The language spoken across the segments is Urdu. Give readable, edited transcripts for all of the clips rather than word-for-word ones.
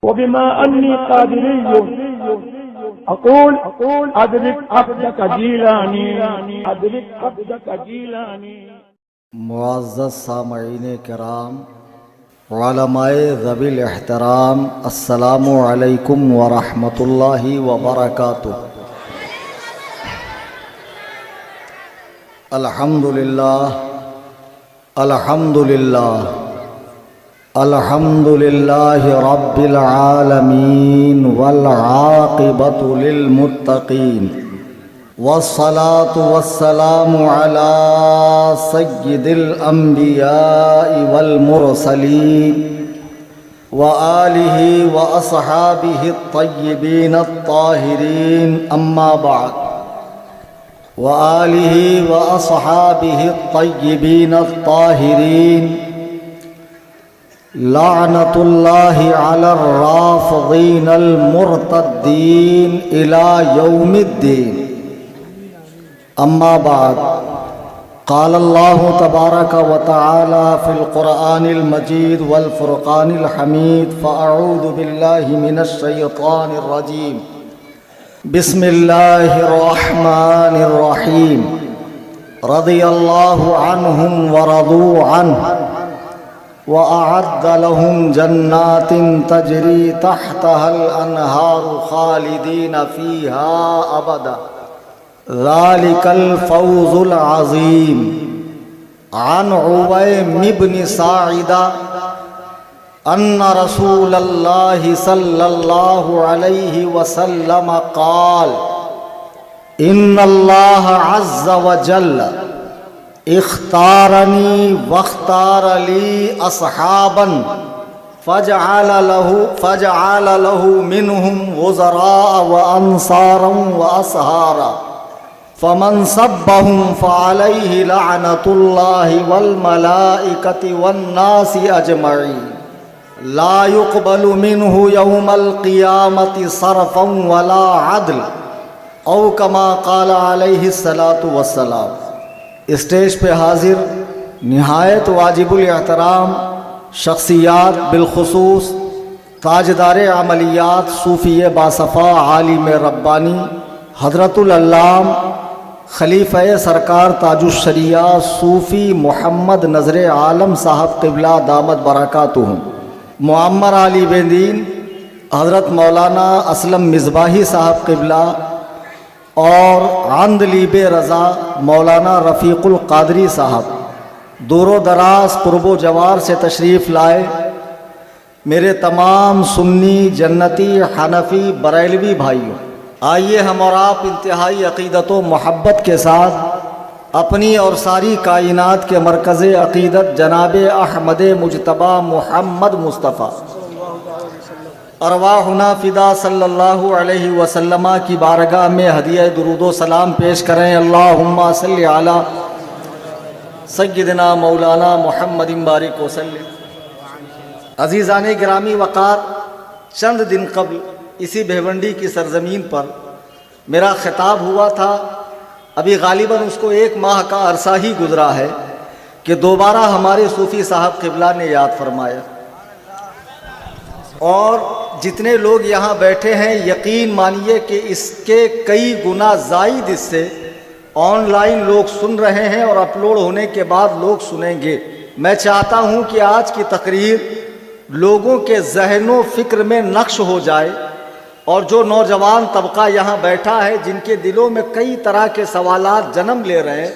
وبما أني قادري أقول أدرك عبدك جيلاني أدرك عبدك جيلاني. معزز سامعین کرام، علماء ذوی الاحترام، السلام علیکم ورحمۃ اللہ وبرکاتہ۔ الحمدللہ الحمدللہ الحمدللہ رب العالمین والعاقبۃ للمتقین، والصلاة والسلام على سید الانبیاء والمرسلین وآلہ واصحابہ الطیبین الطاہرین، اما بعد، وآلہ واصحابہ الطیبین الطاہرین، لعنت اللہ علی الرافضین المرتدین الی یوم الدین، اما بعد، قال اللہ تبارک و تعالی فی القرآن المجید والفرقان الحمید، فاعوذ باللہ من الشیطان الرجیم، بسم اللہ الرحمن الرحیم، رضی اللہ عنہم ورضوا عنہ وأعد لهم جنات تجري تحتها الأنهار خالدين فيها أبدا، ذلك الفوز العظيم۔ عن عويم بن ساعدة أن رسول الله صلى الله عليه وسلم قال: إن الله عز وجل اختارنی واختار لی اصحابا فجعل له منهم وزراء وانصارا واصهارا، فمن سبهم فعليه لعنة الله والملائكة والناس اجمعين، لا يقبل منه يوم القيامة صرفا ولا عدل، او كما قال عليه الصلاة والسلام۔ اسٹیج پہ حاضر نہایت واجب الاحترام شخصیات، بالخصوص تاجدار عملیات، صوفی باصفا، عالم ربانی، حضرت العلام خلیفہ سرکار تاج الشریعہ صوفی محمد نظر عالم صاحب قبلہ دامت برکاتہم، معمر علی بیندین حضرت مولانا اسلم مصباحی صاحب قبلہ، اور عندلیب رضا مولانا رفیق القادری صاحب، دور و دراز قرب و جوار سے تشریف لائے میرے تمام سنی، جنتی، حنفی، بریلوی بھائیوں، آئیے ہم اور آپ انتہائی عقیدت و محبت کے ساتھ اپنی اور ساری کائنات کے مرکز عقیدت جناب احمد مجتبی محمد مصطفیٰ ارواحنا فدا صلی اللہ علیہ وسلم کی بارگاہ میں ہدیہ درود و سلام پیش کریں۔ اللہم صلی علی سیدنا مولانا محمد بارک وسلم۔ عزیزان گرامی وقار، چند دن قبل اسی بھیونڈی کی سرزمین پر میرا خطاب ہوا تھا، ابھی غالباً اس کو 1 ماہ کا عرصہ ہی گزرا ہے کہ دوبارہ ہمارے صوفی صاحب قبلہ نے یاد فرمایا، اور جتنے لوگ یہاں بیٹھے ہیں یقین مانیے کہ اس کے کئی گنا زائد اس سے آن لائن لوگ سن رہے ہیں، اور اپلوڈ ہونے کے بعد لوگ سنیں گے۔ میں چاہتا ہوں کہ آج کی تقریر لوگوں کے ذہن و فکر میں نقش ہو جائے، اور جو نوجوان طبقہ یہاں بیٹھا ہے جن کے دلوں میں کئی طرح کے سوالات جنم لے رہے ہیں،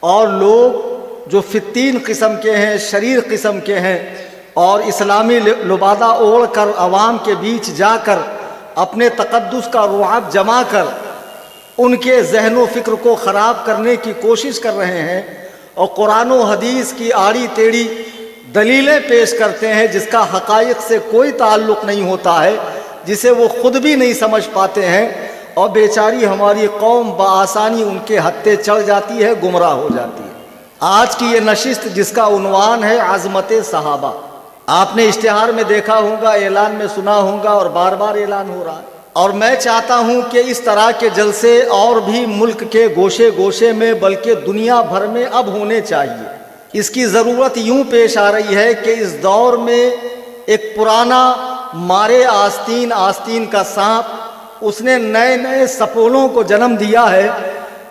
اور لوگ جو فتین قسم کے ہیں، شریر قسم کے ہیں، اور اسلامی لبادہ اوڑھ کر عوام کے بیچ جا کر اپنے تقدس کا رعب جما کر ان کے ذہن و فکر کو خراب کرنے کی کوشش کر رہے ہیں، اور قرآن و حدیث کی آڑی ٹیڑھی دلیلیں پیش کرتے ہیں جس کا حقائق سے کوئی تعلق نہیں ہوتا ہے، جسے وہ خود بھی نہیں سمجھ پاتے ہیں، اور بیچاری ہماری قوم بآسانی ان کے ہتھے چڑھ جاتی ہے، گمراہ ہو جاتی ہے۔ آج کی یہ نشست جس کا عنوان ہے عظمت صحابہ، آپ نے اشتہار میں دیکھا ہوگا، اعلان میں سنا ہوگا، اور بار بار اعلان ہو رہا ہے، اور میں چاہتا ہوں کہ اس طرح کے جلسے اور بھی ملک کے گوشے گوشے میں بلکہ دنیا بھر میں اب ہونے چاہیے۔ اس کی ضرورت یوں پیش آ رہی ہے کہ اس دور میں ایک پرانا مارے آستین آستین کا سانپ، اس نے نئے نئے سپولوں کو جنم دیا ہے۔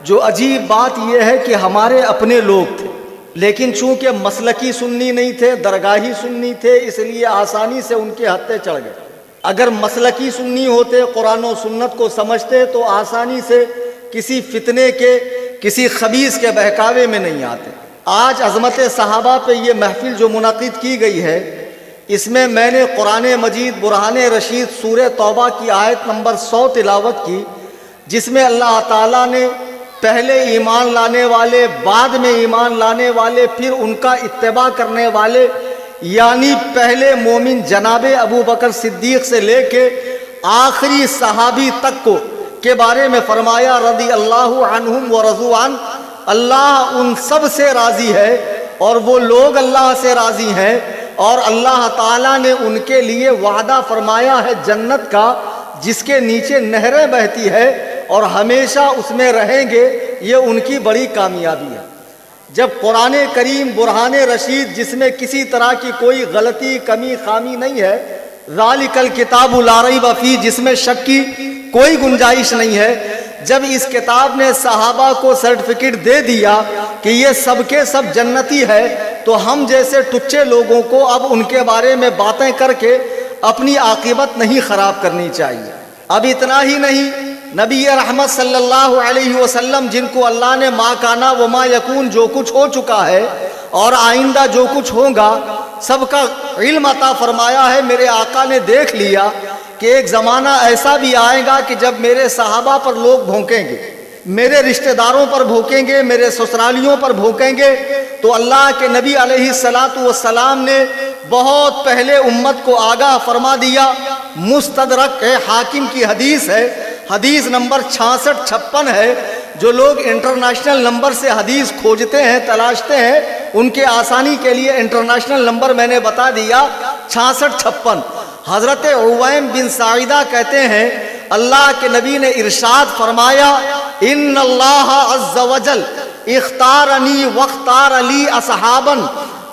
جو عجیب بات یہ ہے کہ ہمارے اپنے لوگ تھے، لیکن چونکہ مسلکی سنی نہیں تھے، درگاہی سنی تھے، اس لیے آسانی سے ان کے ہتھے چڑھ گئے۔ اگر مسلکی سنی ہوتے، قرآن و سنت کو سمجھتے، تو آسانی سے کسی فتنے کے، کسی خبیث کے بہکاوے میں نہیں آتے۔ آج عظمت صحابہ پہ یہ محفل جو منعقد کی گئی ہے، اس میں میں نے قرآن مجید برہان رشید سورہ توبہ کی آیت نمبر 100 تلاوت کی، جس میں اللہ تعالیٰ نے پہلے ایمان لانے والے، بعد میں ایمان لانے والے، پھر ان کا اتباع کرنے والے، یعنی پہلے مومن جناب ابو بکر صدیق سے لے کے آخری صحابی تک کو کے بارے میں فرمایا رضی اللہ عنہم ورضوا عنہ، اللہ ان سب سے راضی ہے اور وہ لوگ اللہ سے راضی ہیں، اور اللہ تعالیٰ نے ان کے لیے وعدہ فرمایا ہے جنت کا، جس کے نیچے نہریں بہتی ہے اور ہمیشہ اس میں رہیں گے۔ یہ ان کی بڑی کامیابی ہے۔ جب قرآن کریم برہان رشید، جس میں کسی طرح کی کوئی غلطی، کمی، خامی نہیں ہے، ذالک الکتاب لا ریب فیہ، جس میں شک کی کوئی گنجائش نہیں ہے، جب اس کتاب نے صحابہ کو سرٹیفکیٹ دے دیا کہ یہ سب کے سب جنتی ہے، تو ہم جیسے ٹچے لوگوں کو اب ان کے بارے میں باتیں کر کے اپنی عاقبت نہیں خراب کرنی چاہیے۔ اب اتنا ہی نہیں، نبی رحمت صلی اللہ علیہ وسلم، جن کو اللہ نے ما کانا و ما یکون، جو کچھ ہو چکا ہے اور آئندہ جو کچھ ہوگا، سب کا علم عطا فرمایا ہے، میرے آقا نے دیکھ لیا کہ ایک زمانہ ایسا بھی آئے گا کہ جب میرے صحابہ پر لوگ بھونکیں گے، میرے رشتہ داروں پر بھونکیں گے، میرے سسرالیوں پر بھونکیں گے، تو اللہ کے نبی علیہ الصلاۃ والسلام نے بہت پہلے امت کو آگاہ فرما دیا۔ مستدرک ہے، حاکم کی حدیث ہے، حدیث نمبر 6656 ہے۔ جو لوگ انٹرنیشنل نمبر سے حدیث کھوجتے ہیں، تلاشتے ہیں، ان کے آسانی کے لیے انٹرنیشنل نمبر میں نے بتا دیا، 6656۔ حضرت عویم بن ساعدہ کہتے ہیں اللہ کے نبی نے ارشاد فرمایا، ان اللہ عز وجل اختارنی واختار لی اصحابا،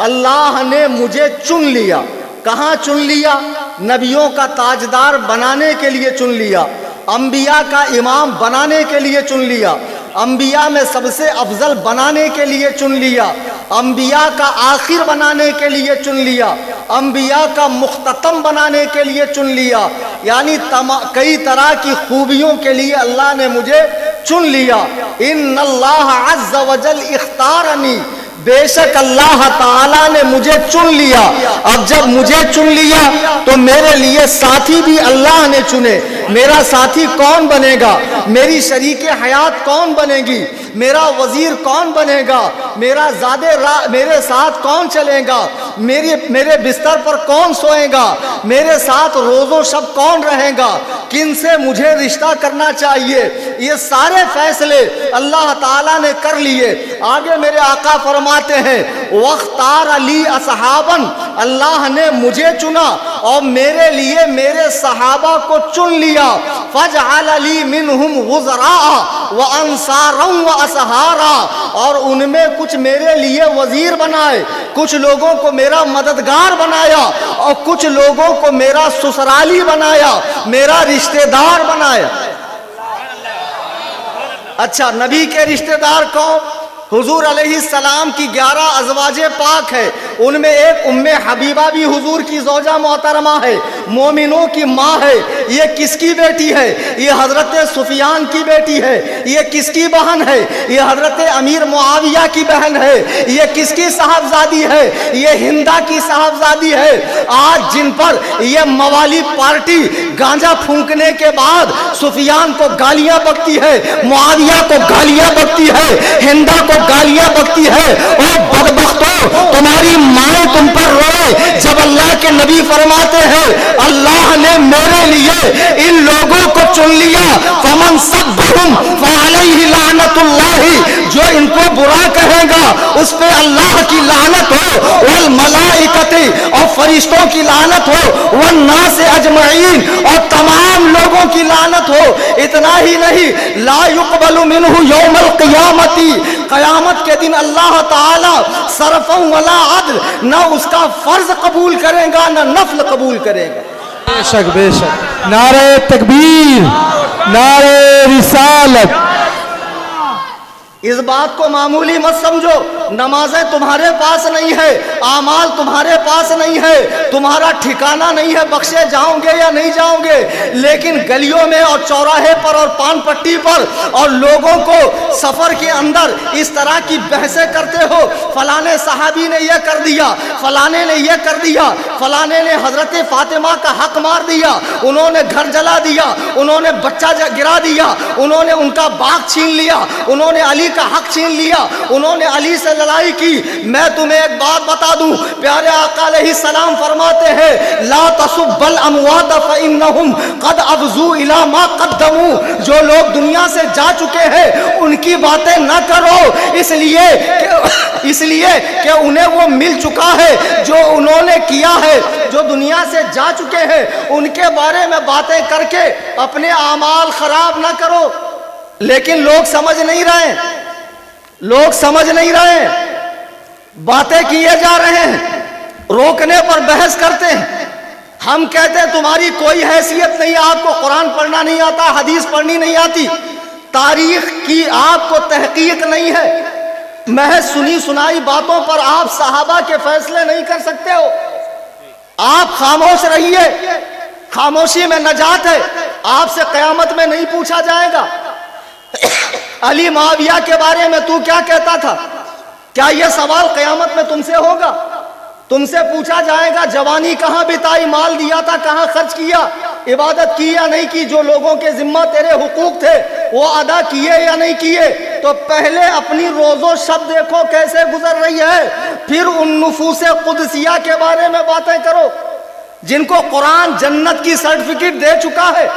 اللہ نے مجھے چن لیا۔ کہاں چن لیا؟ نبیوں کا تاجدار بنانے کے لیے چن لیا، انبیاء کا امام بنانے کے لیے چن لیا، انبیاء میں سب سے افضل بنانے کے لیے چن لیا، انبیاء کا آخر بنانے کے لیے چن لیا، انبیاء کا مختتم بنانے کے لیے چن لیا، یعنی کئی طرح کی خوبیوں کے لیے اللہ نے مجھے چن لیا۔ ان اللہ عز وجل اختارنی، بے شک اللہ تعالیٰ نے مجھے چن لیا۔ اب جب مجھے چن لیا تو میرے لیے ساتھی بھی اللہ نے چنے۔ میرا ساتھی کون بنے گا؟ میری شریک حیات کون بنے گی؟ میرا وزیر کون بنے گا؟ میرے ساتھ کون چلے گا؟ میرے بستر پر کون سوئے گا؟ میرے ساتھ روز و شب کون رہے گا؟ کن سے مجھے رشتہ کرنا چاہیے؟ یہ سارے فیصلے اللہ تعالیٰ نے کر لیے۔ آگے میرے آقا فرماتے ہیں وَاخْتَارَ لِي أَصْحَابًا، اللہ نے مجھے چنا اور میرے لیے میرے صحابہ کو چن لیا۔ فَجْعَلَ لِي مِنْهُمْ غُزَرَاءَ وَأَنصَارًا وَأَصْحَارًا، اور ان میں کچھ میرے لیے وزیر بنائے، کچھ لوگوں کو میرا مددگار بنایا، اور کچھ لوگوں کو میرا سسرالی بنایا، میرا رشتہ دار بنایا۔ اچھا، نبی کے رشتہ دار کون؟ حضور علیہ السلام کی 11 ازواج پاک ہے، ان میں ایک ام حبیبہ بھی حضور کی زوجہ محترمہ ہے، مومنوں کی ماں ہے۔ یہ کس کی بیٹی ہے؟ یہ حضرت سفیان کی بیٹی ہے۔ یہ کس کی بہن ہے؟ یہ حضرت امیر معاویہ کی بہن ہے۔ یہ کس کی صاحبزادی ہے؟ یہ ہندہ کی صاحبزادی ہے۔ آج جن پر یہ موالی پارٹی گانجا پھونکنے کے بعد سفیان کو گالیاں بکتی ہے، معاویہ کو گالیاں بکتی ہے، ہندہ کو گالیاں بکتی ہے، اور بدبختوں تمہاری ماں تم پر روئے، جب اللہ کے نبی فرماتے ہیں اللہ نے میرے لیے ان لوگوں کو چن لیا۔ فمن سبهم فعليه لعنت اللہ، جو ان کو برا کہے گا اس پہ اللہ کی لعنت ہو، والملائکۃ، اور فرشتوں کی لعنت ہو، والناس اجمعین، اور تمام لوگوں کی لعنت ہو۔ اتنا ہی نہیں، لا يقبل منہ یوم القیامت، قیامت کے دن اللہ تعالی صرف ولا عدل، نہ اس کا فرض قبول کرے گا نہ نفل قبول کرے گا۔ بے شک بے شک. نعرہ تکبیر، نعرہ رسالت. اس بات کو معمولی مت سمجھو. نمازیں تمہارے پاس نہیں ہے، اعمال تمہارے پاس نہیں ہے، تمہارا ٹھکانہ نہیں ہے بخشے جاؤں گے یا نہیں جاؤں گے. لیکن گلیوں میں اور چوراہے پر اور پان پٹی پر اور لوگوں کو سفر کے اندر اس طرح کی بحثیں کرتے ہو. فلانے صحابی نے یہ کر دیا، فلانے نے یہ کر دیا، فلانے نے حضرت فاطمہ کا حق مار دیا، انہوں نے گھر جلا دیا، انہوں نے بچہ گرا دیا، انہوں نے ان کا باغ چھین لیا، انہوں نے علی کا حق چھین لیا، انہوں نے علی سے لڑائی کی. میں تمہیں ایک بات بتا دوں، پیارے آقا علیہ السلام فرماتے ہیں لا تسب الاموات فانہم قد افضوا الی ما قدموا. جو لوگ دنیا سے جا چکے ہیں ان کی باتیں نہ کرو، اس لیے کہ انہیں وہ مل چکا ہے جو انہوں نے کیا ہے. جو دنیا سے جا چکے ہیں ان کے بارے میں باتیں کر کے اپنے اعمال خراب نہ کرو. لیکن لوگ سمجھ نہیں رہے، لوگ سمجھ نہیں رہے، باتیں کیے جا رہے ہیں، روکنے پر بحث کرتے ہیں. ہم کہتے ہیں تمہاری کوئی حیثیت نہیں، آپ کو قرآن پڑھنا نہیں آتا، حدیث پڑھنی نہیں آتی، تاریخ کی آپ کو تحقیق نہیں ہے، محض سنی سنائی باتوں پر آپ صحابہ کے فیصلے نہیں کر سکتے ہو. آپ خاموش رہیے، خاموشی میں نجات ہے. آپ سے قیامت میں نہیں پوچھا جائے گا علی معاویہ کے بارے میں تو کیا کہتا تھا. کیا یہ سوال قیامت میں تم سے ہوگا؟ تم سے پوچھا جائے گا جوانی کہاں بتائی، مال دیا تھا کہاں خرچ کیا، عبادت کی یا نہیں کی، جو لوگوں کے ذمہ تیرے حقوق تھے وہ ادا کیے یا نہیں کیے. تو پہلے اپنی روز و شب دیکھو کیسے گزر رہی ہے، پھر ان نفوس قدسیہ کے بارے میں باتیں کرو جن کو قرآن جنت کی سرٹیفکیٹ دے چکا ہے.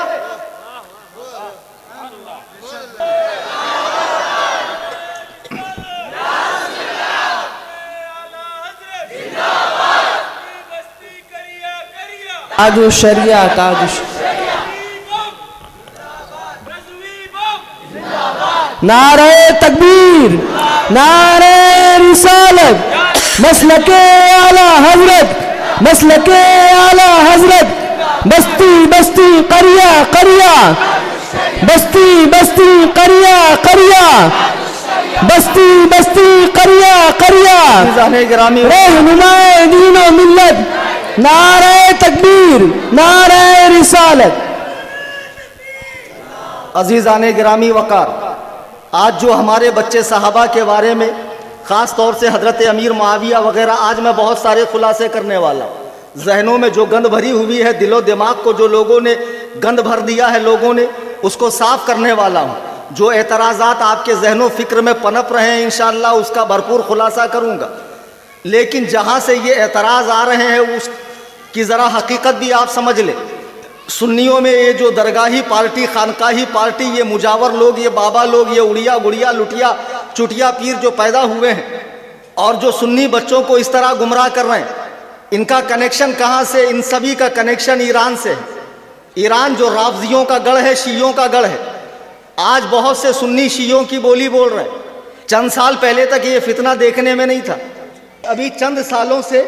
تاج الشریعہ، تاج نعرہ تکبیر، نعرہ رسالت، مسلک اعلی حضرت، مسلک اعلی حضرت، بستی بستی قریہ قریہ، بستی بستی قریہ قریہ، بستی بستی قریہ قریہ، رہنمائے دین و ملت. نعرہ تکبیر، نعرہ رسالت. عزیزان گرامی وقار، آج جو ہمارے بچے صحابہ کے بارے میں خاص طور سے حضرت امیر معاویہ وغیرہ، آج میں بہت سارے خلاصے کرنے والا ہوں. ذہنوں میں جو گند بھری ہوئی ہے، دل و دماغ کو جو لوگوں نے گند بھر دیا ہے لوگوں نے، اس کو صاف کرنے والا ہوں. جو اعتراضات آپ کے ذہن و فکر میں پنپ رہے ہیں انشاءاللہ اس کا بھرپور خلاصہ کروں گا. لیکن جہاں سے یہ اعتراض آ رہے ہیں اس کی ذرا حقیقت بھی آپ سمجھ لیں. سنیوں میں یہ جو درگاہی پارٹی، خانقاہی پارٹی، یہ مجاور لوگ، یہ بابا لوگ، یہ اڑیا گڑیا لٹیا چٹیا پیر جو پیدا ہوئے ہیں اور جو سنی بچوں کو اس طرح گمراہ کر رہے ہیں، ان کا کنیکشن کہاں سے؟ ان سبھی کا کنیکشن ایران سے ہے. ایران جو رافضیوں کا گڑھ ہے، شیعوں کا گڑھ ہے. آج بہت سے سنی شیعوں کی بولی بول رہے ہیں. چند سال پہلے تک یہ فتنہ دیکھنے میں نہیں تھا، ابھی چند سالوں سے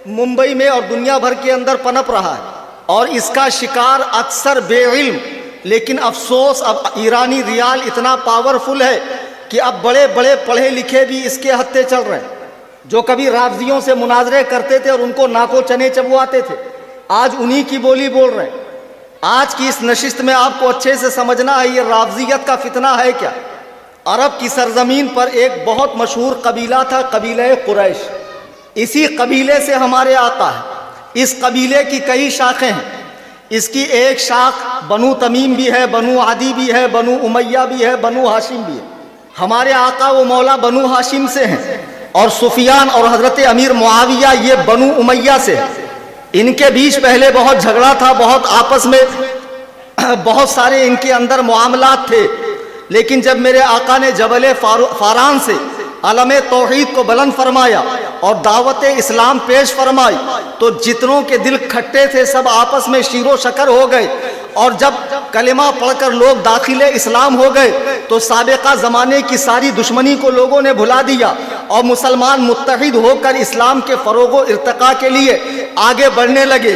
ممبئی میں اور دنیا بھر کے اندر پنپ رہا ہے. اور اس کا شکار اکثر بے علم. لیکن افسوس اب ایرانی ریال اتنا پاورفل ہے کہ اب بڑے بڑے پڑھے لکھے بھی اس کے ہتھے چل رہے ہیں. جو کبھی رافضیوں سے مناظرے کرتے تھے اور ان کو ناکو چنے چبواتے تھے، آج انہی کی بولی بول رہے ہیں. آج کی اس نشست میں آپ کو اچھے سے سمجھنا ہے یہ رافضیت کا فتنہ ہے کیا. عرب کی سرزمین پر ایک بہت مشہور قبیلہ تھا، قبیلہ قریش. اسی قبیلے سے ہمارے آقا ہے. اس قبیلے کی کئی شاخیں ہیں. اس کی ایک شاخ بنو تمیم بھی ہے، بنو عدی بھی ہے، بنو امیہ بھی ہے، بنو ہاشم بھی ہے. ہمارے آقا وہ مولا بنو ہاشم سے ہیں اور سفیان اور حضرت امیر معاویہ یہ بنو امیہ سے ہیں. ان کے بیچ پہلے بہت جھگڑا تھا، بہت آپس میں بہت سارے ان کے اندر معاملات تھے. لیکن جب میرے آقا نے جبل فاران سے علم توحید کو بلند فرمایا اور دعوت اسلام پیش فرمائی تو جتنوں کے دل کھٹے تھے سب آپس میں شیر و شکر ہو گئے. اور جب کلمہ پڑھ کر لوگ داخل اسلام ہو گئے تو سابقہ زمانے کی ساری دشمنی کو لوگوں نے بھلا دیا اور مسلمان متحد ہو کر اسلام کے فروغ و ارتقاء کے لیے آگے بڑھنے لگے.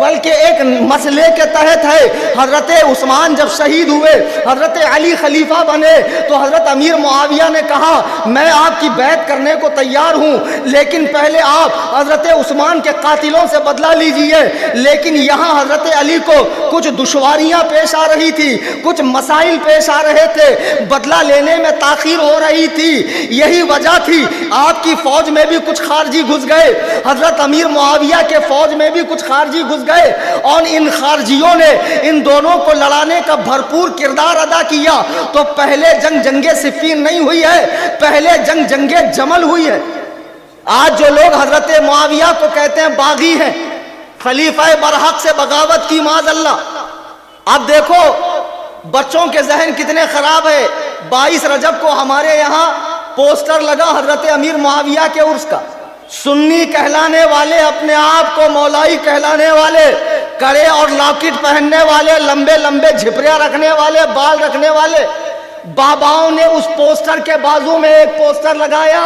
بلکہ ایک مسئلے کے تحت ہے. حضرت عثمان جب شہید ہوئے, حضرت علی خلیفہ بنے, تو حضرت امیر معاویہ نے کہا میں آپ کی بیعت کرنے کو تیار ہوں, لیکن پہلے آپ حضرت عثمان کے قاتلوں سے بدلہ لیجئے. لیکن یہاں حضرت علی کو کچھ دشواریاں پیش آ رہی تھی, کچھ مسائل پیش آ رہے تھے, بدلہ لینے میں تاخیر ہو رہی تھی. یہی وجہ تھی آپ کی فوج میں بھی کچھ خارجی گھس گئے, حضرت امیر معاویہ کے فوج میں بھی کچھ خارجی گھس گئے, اور ان خارجیوں نے ان دونوں کو لڑانے کا بھرپور کردار ادا کیا. تو پہلے جنگ صفین نہیں ہوئی ہے, پہلے جنگ جمل ہوئی ہے. آج جو لوگ حضرت معاویہ کو کہتے ہیں باغی ہیں, خلیفہ برحق سے بغاوت کی معاذ اللہ. اب دیکھو بچوں کے ذہن کتنے خراب ہے. 22 رجب کو ہمارے یہاں پوسٹر لگا حضرت امیر معاویہ کے عرس کا. سنی کہلانے والے, اپنے آپ کو مولائی کہلانے والے, کڑے اور لاکٹ پہننے والے, لمبے لمبے جھپریاں رکھنے والے, بال رکھنے والے باباؤں نے اس پوسٹر کے بازو میں ایک پوسٹر لگایا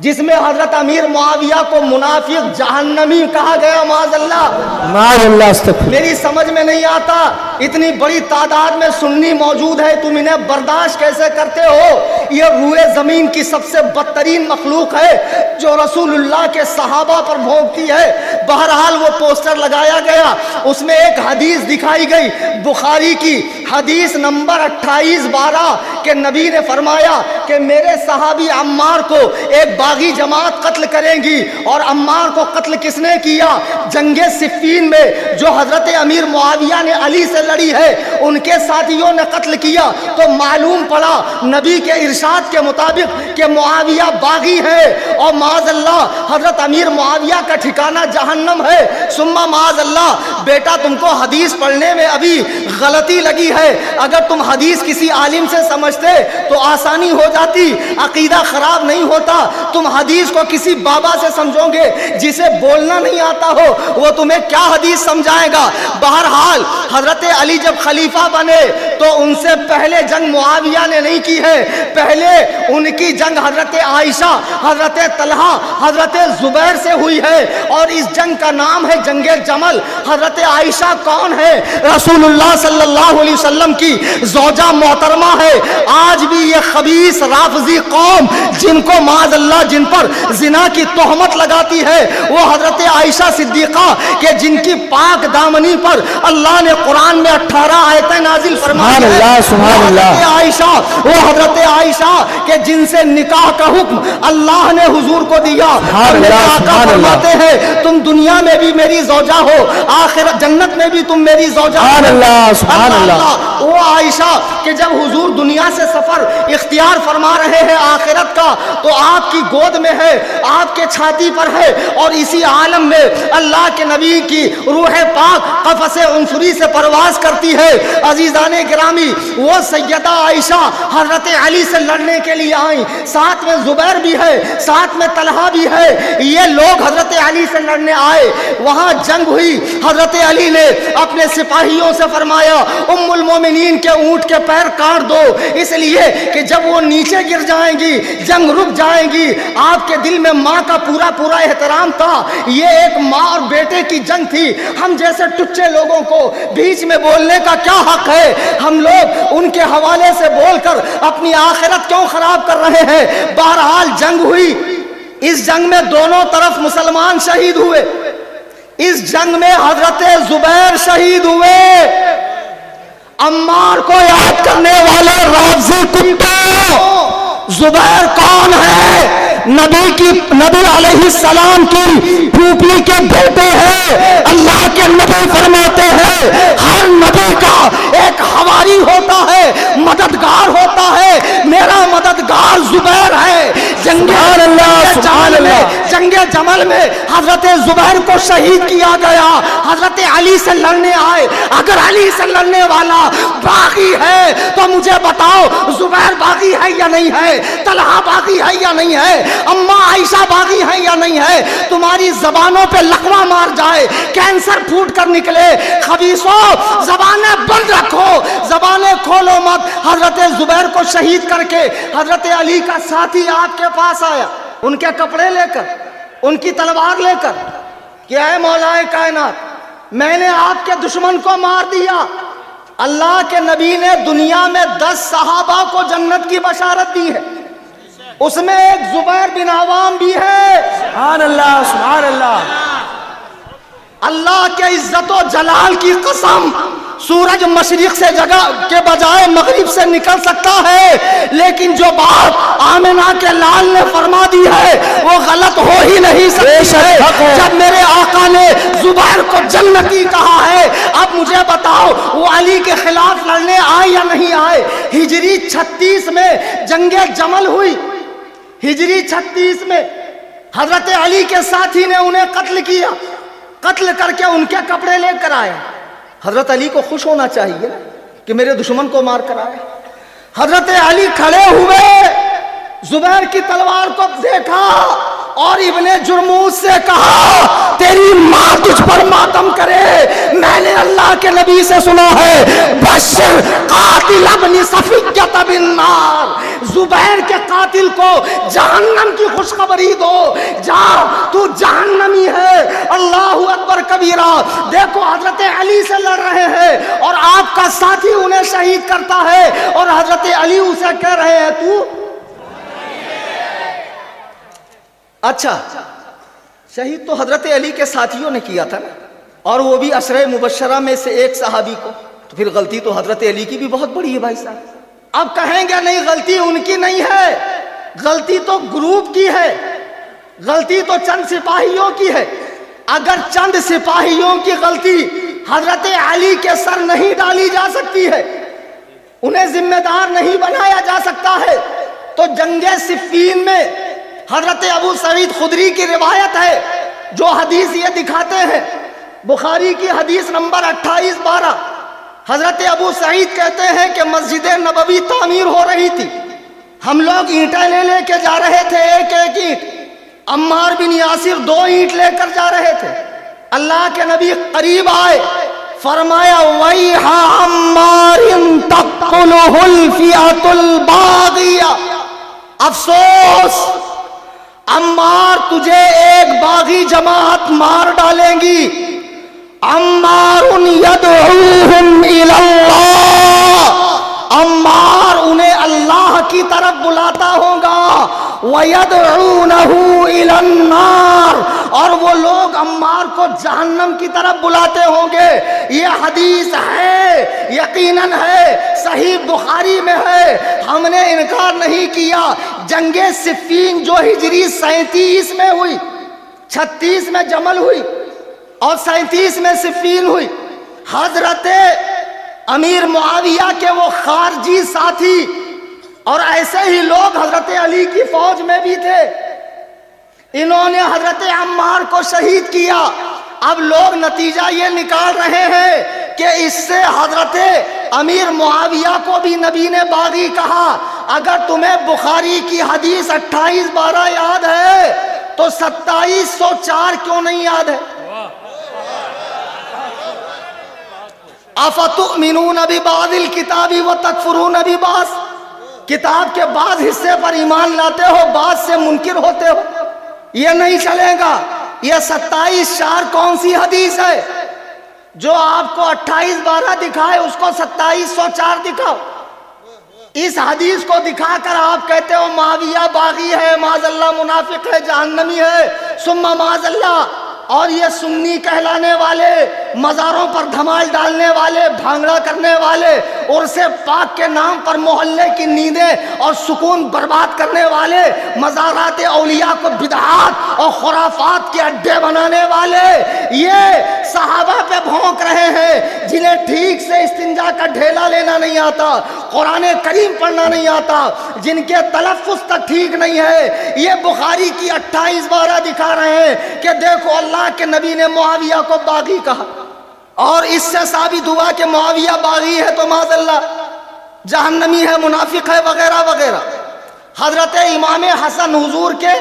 جس میں حضرت امیر معاویہ کو منافق جہنمی کہا گیا. معاذ اللہ. میری سمجھ میں نہیں آتا, اتنی بڑی تعداد میں سنی موجود ہے, تم انہیں برداشت کیسے کرتے ہو؟ یہ روئے زمین کی سب سے بدترین مخلوق ہے جو رسول اللہ کے صحابہ پر بھونکتی ہے. بہرحال وہ پوسٹر لگایا گیا, اس میں ایک حدیث دکھائی گئی بخاری کی, حدیث نمبر 2812 کہ نبی نے فرمایا کہ میرے صحابی عمار کو ایک باغی جماعت قتل کریں گی. اور عمار کو قتل کس نے کیا؟ جنگ صفین میں جو حضرت امیر معاویہ نے علی سے لڑی ہے ان کے ساتھیوں نے قتل کیا. تو معلوم پڑا نبی کے ارشاد کے مطابق کہ معاویہ باغی ہے, اور معاذ اللہ حضرت امیر معاویہ کا ٹھکانہ جہنم ہے. ثم معاذ اللہ. بیٹا تم کو حدیث پڑھنے میں ابھی غلطی لگی ہے, اگر تم حدیث کسی عالم سے سمجھتے تو آسانی ہو جاتی, عقیدہ خراب نہیں ہوتا. تم حدیث کو کسی بابا سے سمجھو گے جسے بولنا نہیں آتا ہو, وہ تمہیں کیا حدیث سمجھائے گا. بہرحال حضرت علی جب خلیفہ بنے تو ان سے پہلے جنگ معاویہ نے نہیں کی ہے, پہلے ان کی جنگ حضرت عائشہ, حضرت طلحہ, حضرت زبیر سے ہوئی ہے, اور اس جنگ کا نام ہے جنگ جمل. حضرت عائشہ کون ہے؟ رسول اللہ صلی اللہ علیہ وسلم کی زوجہ محترمہ ہے. آج بھی یہ خبیث رافضی قوم جن کو معاذ اللہ جن پر زنا کی تہمت لگاتی ہے, وہ حضرت عائشہ صدیقہ کہ جن کی پاک دامنی پر اللہ نے قرآن میں 18 آیتیں نازل فرمائی ہیں. حضرت عائشہ, وہ حضرت عائشہ کہ جن سے نکاح کا حکم اللہ نے حضور کو دیا. میرے آقا فرماتے ہیں تم دنیا میں بھی میری زوجہ ہو, آخرت جنت میں بھی تم میری زوجہ ہو. سبحان اللہ. وہ عائشہ کہ جب حضور دنیا سے سفر اختیار فرما رہے ہیں آخرت کا, تو آپ کی گود میں ہے, آپ کے چھاتی پر ہے, اور اسی عالم میں اللہ کے نبی کی روح پاک قفس عنصری سے پرواز کرتی ہے. عزیزان گرامی, وہ سیدہ عائشہ حضرت علی سے لڑنے کے لیے آئیں, ساتھ میں زبیر بھی ہے, ساتھ میں طلحہ بھی ہے. یہ لوگ حضرت علی سے لڑنے آئے, وہاں جنگ ہوئی. حضرت علی نے اپنے سپاہیوں سے فرمایا ام المومنین کے اونٹ کے پیر کاٹ دو, اس لیے کہ جب وہ نیچے گر جائیں گی جنگ رک جائیں گی. آپ کے دل میں ماں کا پورا احترام تھا. یہ ایک ماں اور بیٹے کی جنگ تھی. ہم جیسے ٹچے لوگوں کو بیچ میں بولنے کا کیا حق ہے؟ ہم لوگ ان کے حوالے سے بول کر اپنی آخرت کیوں خراب کر رہے ہیں؟ بہرحال جنگ ہوئی. اس جنگ میں دونوں طرف مسلمان شہید ہوئے. اس جنگ میں حضرت زبیر شہید ہوئے. عمار کو یاد کرنے والے رافضی کتوں, زبیر کون ہے؟ نبی علیہ السلام کی پھوپھی کے بیٹے ہیں. اللہ کے نبی فرماتے ہیں ہر نبی کا ایک حواری ہوتا ہے, مددگار ہوتا ہے. میرا مددگار زبیر ہے. جنگ جمل میں حضرت زبیر کو شہید کیا گیا. حضرت علی سے لڑنے آئے. اگر علی سے لڑنے والا باغی ہے تو مجھے بتاؤ زبیر باغی ہے یا نہیں ہے؟ طلحہ باغی ہے یا نہیں ہے؟ اماں عائشہ باغی ہے یا نہیں ہے؟ تمہاری زبانوں پہ لقمہ مار جائے, کینسر پھوٹ کر نکلے. خبیثوں, زبانیں بند رکھو, زبانیں کھولو مت. حضرت زبیر کو شہید کر کے حضرت علی کا ساتھی آپ کے پاس آیا, ان کے کپڑے لے کر, ان کی تلوار لے کر, کہ اے مولا کائنات, میں نے آپ کے دشمن کو مار دیا. اللہ کے نبی نے دنیا میں 10 صحابہ کو جنت کی بشارت دی ہے. اس میں ایک زبیر بن عوام بھی ہے. سبحان اللہ سبحان اللہ. اللہ کے عزت و جلال کی قسم، سورج مشرق سے جگہ کے بجائے مغرب سے نکل سکتا ہے، لیکن جو بات آمنہ کے لال نے فرما دی ہے وہ غلط ہو ہی نہیں سکتی ہے. جب میرے آقا نے زبیر کو جنتی کہا ہے، اب مجھے بتاؤ وہ علی کے خلاف لڑنے آئے یا نہیں آئے؟ ہجری 36 میں جنگ جمل ہوئی. ہجری 36 میں حضرت علی کے ساتھی نے انہیں قتل کیا، قتل کر کے ان کے کپڑے لے کر آیا. حضرت علی کو خوش ہونا چاہیے کہ میرے دشمن کو مار کر آئے. حضرت علی کھڑے ہوئے، زبیر کی تلوار کو دیکھا اور ابن جرموز سے کہا تیری ماں تجھ پر ماتم کرے. میں نے اللہ کے نبی سے سنا ہے بشر قاتل ابن صفیہ بالنار، زبیر کے قاتل کو جہنم کی خوشخبری دو. جا تو جہنمی ہے. اللہ اکبر کبیرہ. دیکھو حضرت علی سے لڑ رہے ہیں اور آپ کا ساتھی انہیں شہید کرتا ہے اور حضرت علی اسے کہہ رہے ہیں تو اچھا. شہید تو حضرت علی کے ساتھیوں نے کیا تھا نا، اور وہ بھی عشرہ مبشرہ میں سے ایک صحابی کو. تو پھر غلطی تو حضرت علی کی بھی بہت بڑی ہے بھائی صاحب. اب کہیں گے نہیں غلطی ان کی نہیں ہے، غلطی تو گروپ کی ہے، غلطی تو چند سپاہیوں کی ہے. اگر چند سپاہیوں کی غلطی حضرت علی کے سر نہیں ڈالی جا سکتی ہے، انہیں ذمہ دار نہیں بنایا جا سکتا ہے، تو جنگ صفین میں حضرت ابو سعید خدری کی روایت ہے جو حدیث یہ دکھاتے ہیں، بخاری کی حدیث نمبر 2812. حضرت ابو سعید کہتے ہیں کہ مسجد نبوی تعمیر ہو رہی تھی، ہم لوگ اینٹیں لے کے جا رہے تھے، ایک ایک اینٹ. عمار بن یاسر 2 اینٹ لے کر جا رہے تھے. اللہ کے نبی قریب آئے، فرمایا وَيْحَ عَمَّارٍ تَقْتُلُهُ الْفِئَةُ الْبَاغِيَةُ، افسوس عمار تجھے ایک باغی جماعت مار ڈالیں گی. عمار یدعوہم الی اللہ، عمار انہیں اللہ کی طرف بلاتا ہوگا. وَيَدْعُونَهُ إِلَى النَّارِ، اور وہ لوگ عمار کو جہنم کی طرف بلاتے ہوں گے. یہ حدیث ہے، یقیناً ہے، صحیح بخاری میں ہے، ہم نے انکار نہیں کیا. جنگ صفین جو ہجری 37 میں ہوئی، 36 میں جمل ہوئی اور 37 میں صفین ہوئی، حضرت امیر معاویہ کے وہ خارجی ساتھی اور ایسے ہی لوگ حضرت علی کی فوج میں بھی تھے، انہوں نے حضرت عمار کو شہید کیا. اب لوگ نتیجہ یہ نکال رہے ہیں کہ اس سے حضرت امیر معاویہ کو بھی نبی نے باغی کہا. اگر تمہیں بخاری کی حدیث 2812 یاد ہے تو 2704 کیوں نہیں یاد ہے؟ افتؤمنون ببعض الکتاب وتکفرون ببعض، کتاب کے بعض حصے پر ایمان لاتے ہو، بعض سے منکر ہوتے ہو. یہ نہیں چلے گا. یہ 2704 کون سی حدیث ہے؟ جو آپ کو 2812 دکھائے اس کو 2704 دکھاؤ. اس حدیث کو دکھا کر آپ کہتے ہو معاویہ باغی ہے، معاذ اللہ منافق ہے، جہنمی ہے، ثم معاذ اللہ. اور یہ سنی کہلانے والے، مزاروں پر دھمال ڈالنے والے، بھانگڑا کرنے والے، عرس پاک کے نام پر محلے کی نیندیں اور سکون برباد کرنے والے، مزارات اولیاء کو بدعات اور خرافات کے اڈے بنانے والے، یہ صحابہ پہ بھونک رہے ہیں جنہیں ٹھیک سے استنجا کا ڈھیلا لینا نہیں آتا، قرآن کریم پڑھنا نہیں آتا، جن کے تلفظ تک ٹھیک نہیں ہے. یہ بخاری کی 2812 دکھا رہے ہیں کہ دیکھو اللہ کے نبی نے معاویہ کو باغی کہا، اور اس سے ثابت ہوا کہ معاویہ باغی ہے تو معاذ اللہ جہنمی ہے، منافق ہے، وغیرہ وغیرہ. حضرت امام حسن حضور کے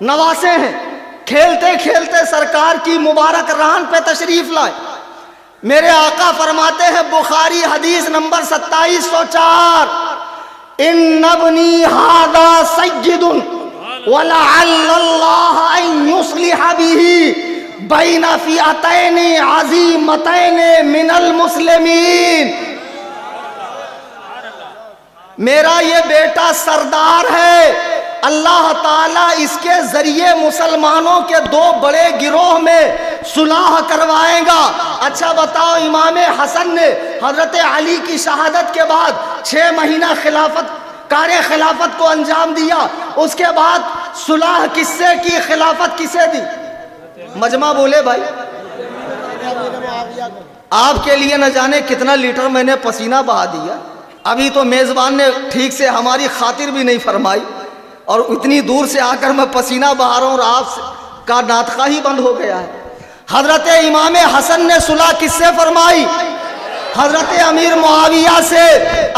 نواسے ہیں، کھیلتے کھیلتے سرکار کی مبارک ران پہ تشریف لائے. میرے آقا فرماتے ہیں بخاری حدیث نمبر 2704، ان ابنی ھذا سید ولعل اللہ ان یصلح به بین فئتین عظیمتین من المسلمین، میرا یہ بیٹا سردار ہے، اللہ تعالیٰ اس کے ذریعے مسلمانوں کے دو بڑے گروہ میں صلح کروائے گا۔ اچھا بتاؤ، امام حسن نے حضرت علی کی شہادت کے بعد 6 مہینہ کار خلافت کو انجام دیا، اس کے بعد صلح کس سے کی، خلافت کسے دی؟ مجمع بولے بھائی، آپ کے لیے نہ جانے کتنا لیٹر میں نے پسینہ بہا دیا، ابھی تو میزبان نے ٹھیک سے ہماری خاطر بھی نہیں فرمائی، اور اتنی دور سے آ کر میں پسینہ بہا رہا ہوں اور آپ کا ناطقہ ہی بند ہو گیا ہے۔ حضرت امام حسن نے صلح کس سے فرمائی؟ حضرت امیر معاویہ سے۔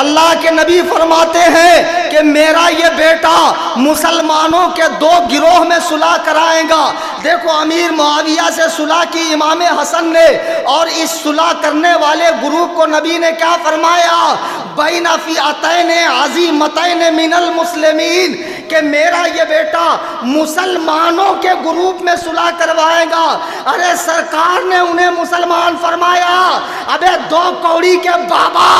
اللہ کے نبی فرماتے ہیں کہ میرا یہ بیٹا مسلمانوں کے 2 گروہ میں صلح کرائے گا۔ دیکھو، امیر معاویہ سے صلح کی امام حسن نے، اور اس صلح کرنے والے گروپ کو نبی نے کیا فرمایا؟ بین فئتین عظیمتین من المسلمین، کہ میرا یہ بیٹا مسلمانوں کے گروپ میں صلح کروائے گا۔ ارے سرکار نے انہیں مسلمان فرمایا، ابے 2 کوڑی کے بابا،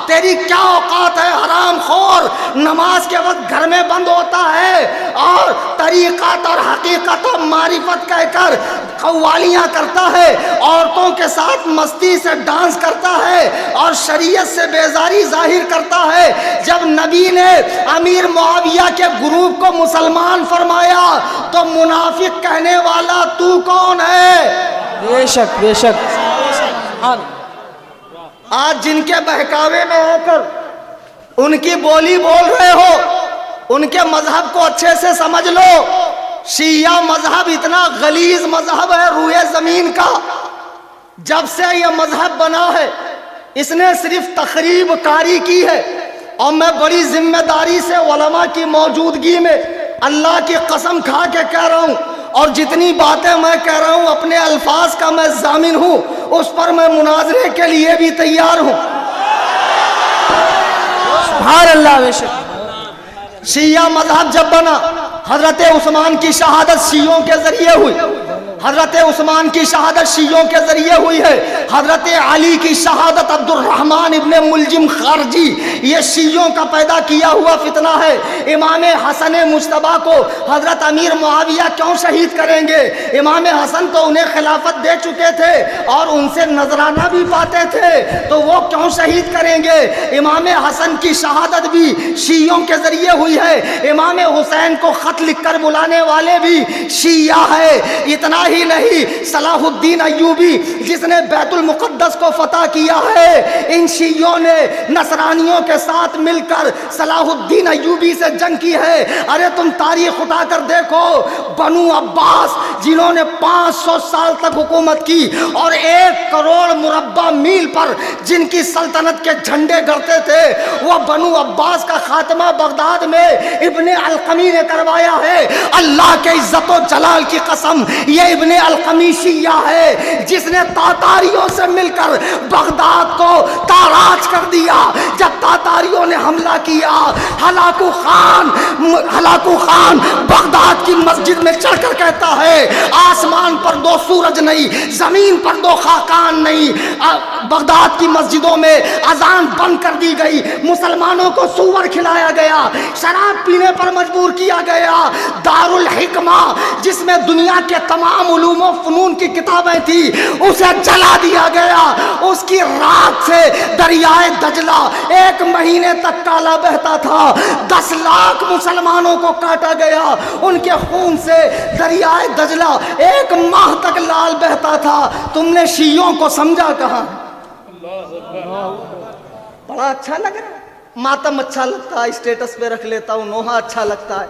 تیری کیا اوقات ہے حرام خور، نماز کے وقت گھر میں بند ہوتا ہے اور طریقت اور حقیقت و معرفت کہہ کر قوالیاں کرتا ہے، عورتوں کے ساتھ مستی سے ڈانس کرتا ہے اور شریعت سے بیزاری ظاہر کرتا ہے۔ جب نبی نے امیر معاویہ کے گروپ کو مسلمان فرمایا تو منافق کہنے والا تو کون ہے؟ بے شک بے شک۔ آج جن کے بہکاوے میں آ کر ان کی بولی بول رہے ہو، ان کے مذہب کو اچھے سے سمجھ لو۔ شیعہ مذہب اتنا غلیظ مذہب ہے روئے زمین کا، جب سے یہ مذہب بنا ہے اس نے صرف تخریب کاری کی ہے، اور میں بڑی ذمہ داری سے علماء کی موجودگی میں اللہ کی قسم کھا کے کہہ رہا ہوں، اور جتنی باتیں میں کہہ رہا ہوں اپنے الفاظ کا میں ضامن ہوں، اس پر میں مناظرے کے لیے بھی تیار ہوں۔ سبحان اللہ، بے شک۔ شیعہ مذہب جب بنا، حضرت عثمان کی شہادت شیعوں کے ذریعے ہوئی، حضرت عثمان کی شہادت شیعوں کے ذریعے ہوئی ہے۔ حضرت علی کی شہادت عبد الرحمن ابن ملجم خارجی، یہ شیعوں کا پیدا کیا ہوا فتنہ ہے۔ امام حسن مجتبیٰ کو حضرت امیر معاویہ کیوں شہید کریں گے؟ امام حسن تو انہیں خلافت دے چکے تھے اور ان سے نذرانہ بھی پاتے تھے، تو وہ کیوں شہید کریں گے؟ امام حسن کی شہادت بھی شیعوں کے ذریعے ہوئی ہے۔ امام حسین کو خط لکھ کر بلانے والے بھی شیعہ ہے۔ اتنا ہی نہیں، صلاح الدین ایوبی جس نے بیت المقدس کو فتح کیا ہے، ان شیعوں نے نصرانیوں کے ساتھ مل کر صلاح الدین ایوبی سے جنگ کی ہے۔ ارے تم تاریخ اٹھا کر دیکھو، بنو عباس جنہوں نے 500 سال تک حکومت کی اور 1 کروڑ مربع میل پر جن کی سلطنت کے جھنڈے گڑتے تھے، وہ بنو عباس کا خاتمہ بغداد میں ابن القمی نے کروایا ہے۔ اللہ کے عزت و جلال کی قسم، یہ ابن القمی شیعہ ہے جس نے تاتاریوں سے مل کر بغداد کو تاراج کر دیا۔ جب تاتاریوں نے حملہ کیا، ہلاکو خان بغداد کی مسجد میں چڑھ کر کہتا ہے، آسمان پر 2 سورج نہیں، زمین پر 2 خاقان نہیں۔ بغداد کی مسجدوں میں اذان بند کر دی گئی، مسلمانوں کو سور کھلایا گیا، شراب پینے پر مجبور کیا گیا۔ دارالحکمہ جس میں دنیا کے تمام علوم و فنون کی کتابیں تھی، اسے جلا دیا گیا۔ اس کی رات سے دریائے دجلہ 1 مہینے تک کالا بہتا تھا، 10 لاکھ مسلمانوں کو کاٹا گیا۔ ان کے خون سے دریائے دجلہ 1 ماہ تک لال بہتا تھا۔ تم نے شیعوں کو سمجھا کہاں؟ بڑا اچھا لگ رہا ہے، ماتم اچھا لگتا ہے، اسٹیٹس پہ رکھ لیتا ہوں، نوحہ اچھا لگتا ہے،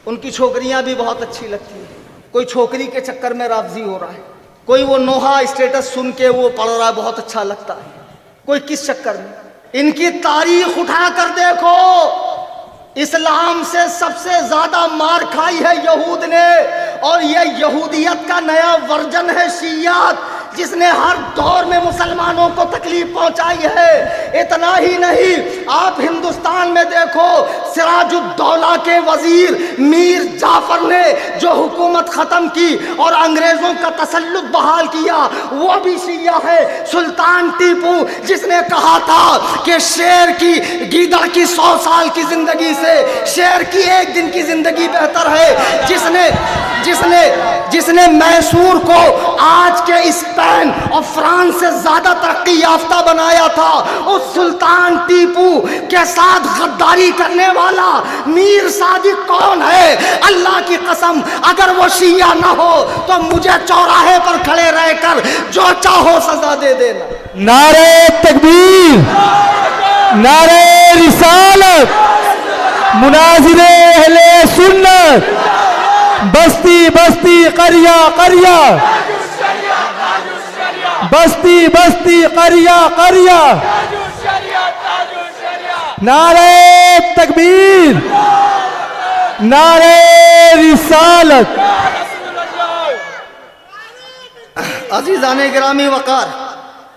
ان کی چھوکریاں بھی بہت اچھی لگتی ہیں۔ کوئی چھوکری کے چکر میں رافضی ہو رہا ہے، کوئی وہ نوحہ اسٹیٹس سن کے وہ پڑھ رہا ہے، بہت اچھا لگتا ہے، کوئی کس چکر میں۔ ان کی تاریخ اٹھا کر دیکھو، اسلام سے سب سے زیادہ مار کھائی ہے یہود نے، اور یہ یہودیت کا نیا ورژن ہے شیعیت، جس نے ہر دور میں مسلمانوں کو تکلیف پہنچائی ہے۔ اتنا ہی نہیں، آپ ہندوستان میں دیکھو، سراج الدولہ کے وزیر میر جعفر نے جو حکومت ختم کی اور انگریزوں کا تسلط بحال کیا وہ بھی شیعہ ہے. سلطان ٹیپو جس نے کہا تھا کہ شیر کی گیدڑ کی 100 سال کی زندگی سے شیر کی 1 دن کی زندگی بہتر ہے, جس نے میسور کو آج کے اسپین اور فرانس سے زیادہ ترقی یافتہ بنایا تھا, اس سلطان ٹیپو کے ساتھ غداری کرنے والا میر صادق کون ہے؟ اللہ کی قسم اگر وہ شیعہ نہ ہو تو مجھے چوراہے پر کھڑے رہ کر جو چاہو سزا دے دینا. نعرہ تکبیر, نعرہ رسالت, مناظر اہل سنت, بستی بستی قریہ قریہ, بستی بستی قریہ قریہ, نعرہ تکبیر, نعرہ رسالت. عزیزان گرامی وقار,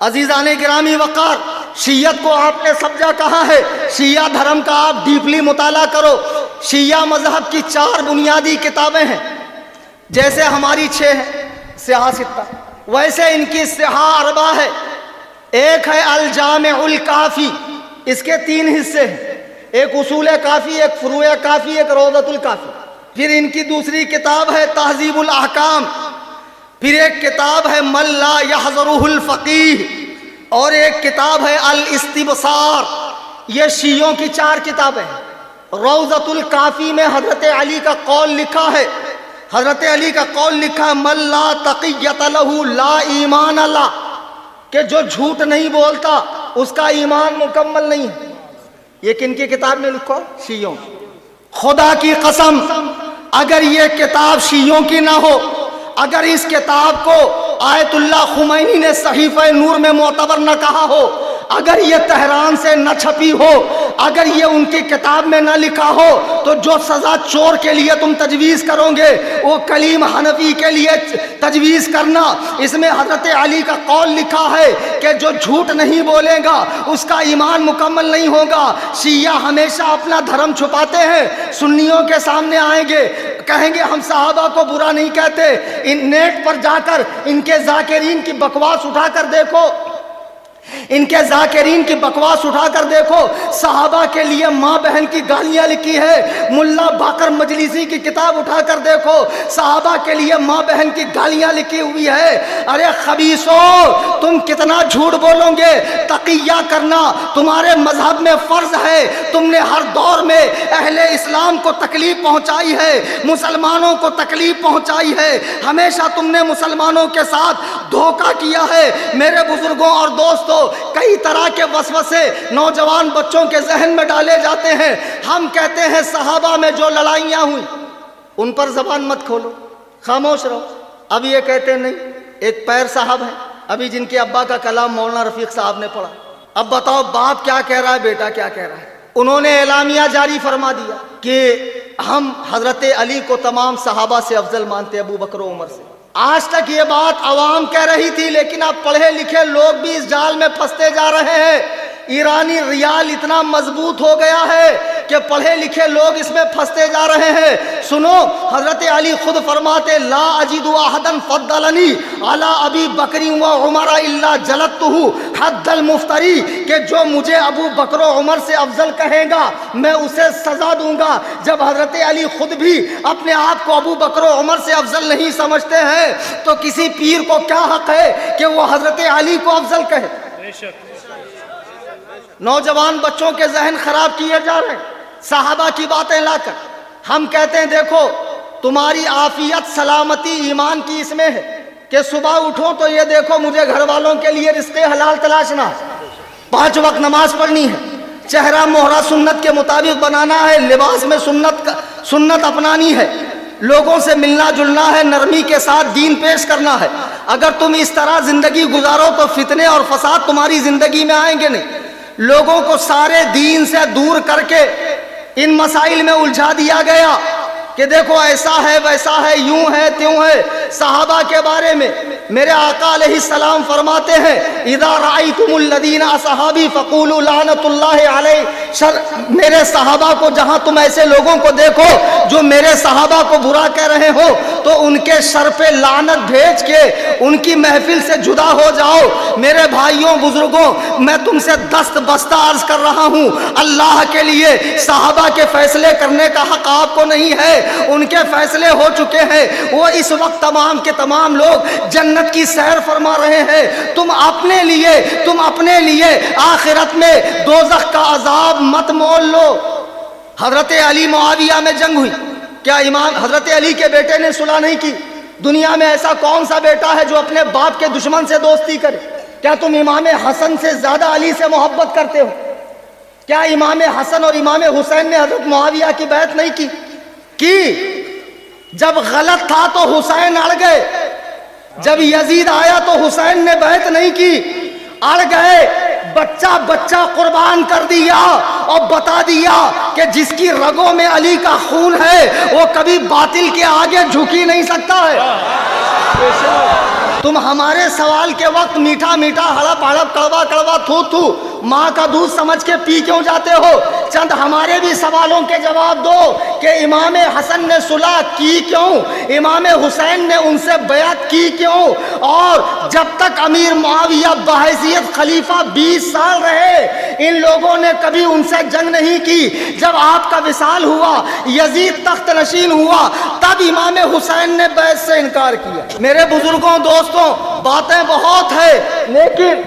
عزیزان گرامی وقار, شیعت کو آپ نے سمجھا کہاں ہے؟ شیعہ دھرم کا آپ ڈیپلی مطالعہ کرو. شیعہ مذہب کی 4 بنیادی کتابیں ہیں. جیسے ہماری 6 ہیں سیاہ 6, ویسے ان کی سیاہ 4 ہے. ایک ہے الجامع الکافی, اس کے 3 حصے ہیں, ایک اصول کافی, ایک فروع کافی, ایک روضۃ الکافی. پھر ان کی دوسری کتاب ہے تہذیب الاحکام. پھر ایک کتاب ہے من لا یحضرہ الفقیہ, اور ایک کتاب ہے الاستبصار. یہ شیعوں کی 4 کتابیں ہیں. روضۃ الکافی میں حضرت علی کا قول لکھا ہے, حضرت علی کا قول لکھا ہے من لا تقیۃ لہ لا ایمان لہ, کہ جو جھوٹ نہیں بولتا اس کا ایمان مکمل نہیں ہے. یہ کن کی کتاب میں لکھا؟ شیعوں. خدا کی قسم اگر یہ کتاب شیعوں کی نہ ہو, اگر اس کتاب کو آیت اللہ خمینی نے صحیفہ نور میں معتبر نہ کہا ہو, اگر یہ تہران سے نہ چھپی ہو, اگر یہ ان کی کتاب میں نہ لکھا ہو, تو جو سزا چور کے لیے تم تجویز کرو گے وہ کلیم حنفی کے لیے تجویز کرنا. اس میں حضرت علی کا قول لکھا ہے کہ جو جھوٹ نہیں بولے گا اس کا ایمان مکمل نہیں ہوگا. شیعہ ہمیشہ اپنا دھرم چھپاتے ہیں, سنیوں کے سامنے آئیں گے کہیں گے ہم صحابہ کو برا نہیں کہتے. ان نیٹ پر جا کر ان کے ذاکرین کی بکواس اٹھا کر دیکھو, ان کے ذاکرین کی بکواس اٹھا کر دیکھو. صحابہ کے لیے ماں بہن کی گالیاں لکھی ہے. ملا باقر مجلسی کی کتاب اٹھا کر دیکھو, صحابہ کے لیے ماں بہن کی گالیاں لکھی ہوئی ہے. ارے خبیثو, تم کتنا جھوٹ بولو گے؟ تقیہ کرنا تمہارے مذہب میں فرض ہے. تم نے ہر دور میں اہل اسلام کو تکلیف پہنچائی ہے, مسلمانوں کو تکلیف پہنچائی ہے. ہمیشہ تم نے مسلمانوں کے ساتھ دھوکہ کیا ہے. میرے بزرگوں اور دوستوں, کئی طرح کے وسوسے نوجوان بچوں کے ذہن میں ڈالے جاتے ہیں. ہم کہتے ہیں صحابہ میں جو لڑائیاں ہوئی ان پر زبان مت کھولو, خاموش رہو. اب یہ کہتے ہیں نہیں, ایک پیر صاحب ہیں ابھی جن کے ابا کا کلام مولانا رفیق صاحب نے پڑھا. اب بتاؤ باپ کیا کہہ رہا ہے, بیٹا کیا کہہ رہا ہے. انہوں نے اعلامیہ جاری فرما دیا کہ ہم حضرت علی کو تمام صحابہ سے افضل مانتے, ابو بکر و عمر سے. آج تک یہ بات عوام کہہ رہی تھی, لیکن اب پڑھے لکھے لوگ بھی اس جال میں پھنستے جا رہے ہیں. ایرانی ریال اتنا مضبوط ہو گیا ہے کہ پڑھے لکھے لوگ اس میں پھنستے جا رہے ہیں. سنو, حضرت علی خود فرماتے لا اجد احدا فضلنی علی ابی بکر و عمر الا جلدته حد المفتری, کہ جو مجھے ابو بکر و عمر سے افضل کہے گا میں اسے سزا دوں گا. جب حضرت علی خود بھی اپنے آپ کو ابو بکر و عمر سے افضل نہیں سمجھتے ہیں تو کسی پیر کو کیا حق ہے کہ وہ حضرت علی کو افضل کہے؟ نوجوان بچوں کے ذہن خراب کیے جا رہے ہیں صحابہ کی باتیں لا کر. ہم کہتے ہیں دیکھو تمہاری عافیت سلامتی ایمان کی اس میں ہے کہ صبح اٹھو تو یہ دیکھو مجھے گھر والوں کے لیے رزق حلال تلاشنا, 5 وقت نماز پڑھنی ہے, چہرہ مہرہ سنت کے مطابق بنانا ہے, لباس میں سنت اپنانی ہے, لوگوں سے ملنا جلنا ہے, نرمی کے ساتھ دین پیش کرنا ہے. اگر تم اس طرح زندگی گزارو تو فتنے اور فساد تمہاری زندگی میں آئیں گے نہیں. لوگوں کو سارے دین سے دور کر کے ان مسائل میں الجھا دیا گیا. کہ دیکھو ایسا ہے ویسا ہے یوں ہے تیوں ہے. صحابہ کے بارے میں میرے آقا علیہ السلام فرماتے ہیں اذا رأیتم الذین اصحابی فقولوا لعنت اللہ علیہ. میرے صحابہ کو جہاں تم ایسے لوگوں کو دیکھو جو میرے صحابہ کو برا کہہ رہے ہو تو ان کے سر پہ لعنت بھیج کے ان کی محفل سے جدا ہو جاؤ. میرے بھائیوں بزرگوں میں تم سے دست بستہ عرض کر رہا ہوں اللہ کے لیے صحابہ کے فیصلے کرنے کا حق آپ کو نہیں ہے. ان کے فیصلے ہو چکے ہیں. وہ اس وقت تمام کے تمام لوگ جنت کی سیر فرما رہے ہیں. تم اپنے لیے آخرت میں دوزخ کا عذاب مت مول لو. حضرت علی معاویہ میں جنگ ہوئی. کیا امام حضرت علی کے بیٹے نے صلح نہیں کی؟ دنیا میں ایسا کون سا بیٹا ہے جو اپنے باپ کے دشمن سے دوستی کرے؟ کیا تم امام حسن سے زیادہ علی سے محبت کرتے ہو؟ کیا امام حسن اور امام حسین نے حضرت معاویہ کی بیعت نہیں کی؟ جب غلط تھا تو حسین اڑ گئے. جب یزید آیا تو حسین نے بیعت نہیں کی، اڑ گئے. بچہ قربان کر دیا اور بتا دیا کہ جس کی رگوں میں علی کا خون ہے وہ کبھی باطل کے آگے جھک ہی نہیں سکتا ہے. تم ہمارے سوال کے وقت میٹھا میٹھا ہڑپ ہڑپ کڑوا کڑوا تھو تھو ماں کا دودھ سمجھ کے پی کیوں جاتے ہو؟ چند ہمارے بھی سوالوں کے جواب دو کہ امام حسن نے صلح کی کیوں؟ امام حسین نے ان سے بیعت کی کیوں؟ اور جب تک امیر معاویہ بحیثیت خلیفہ 20 سال رہے ان لوگوں نے کبھی ان سے جنگ نہیں کی. جب آپ کا وصال ہوا یزید تخت نشین ہوا تب امام حسین نے بیعت سے انکار کیا. میرے بزرگوں دوستوں باتیں بہت ہے لیکن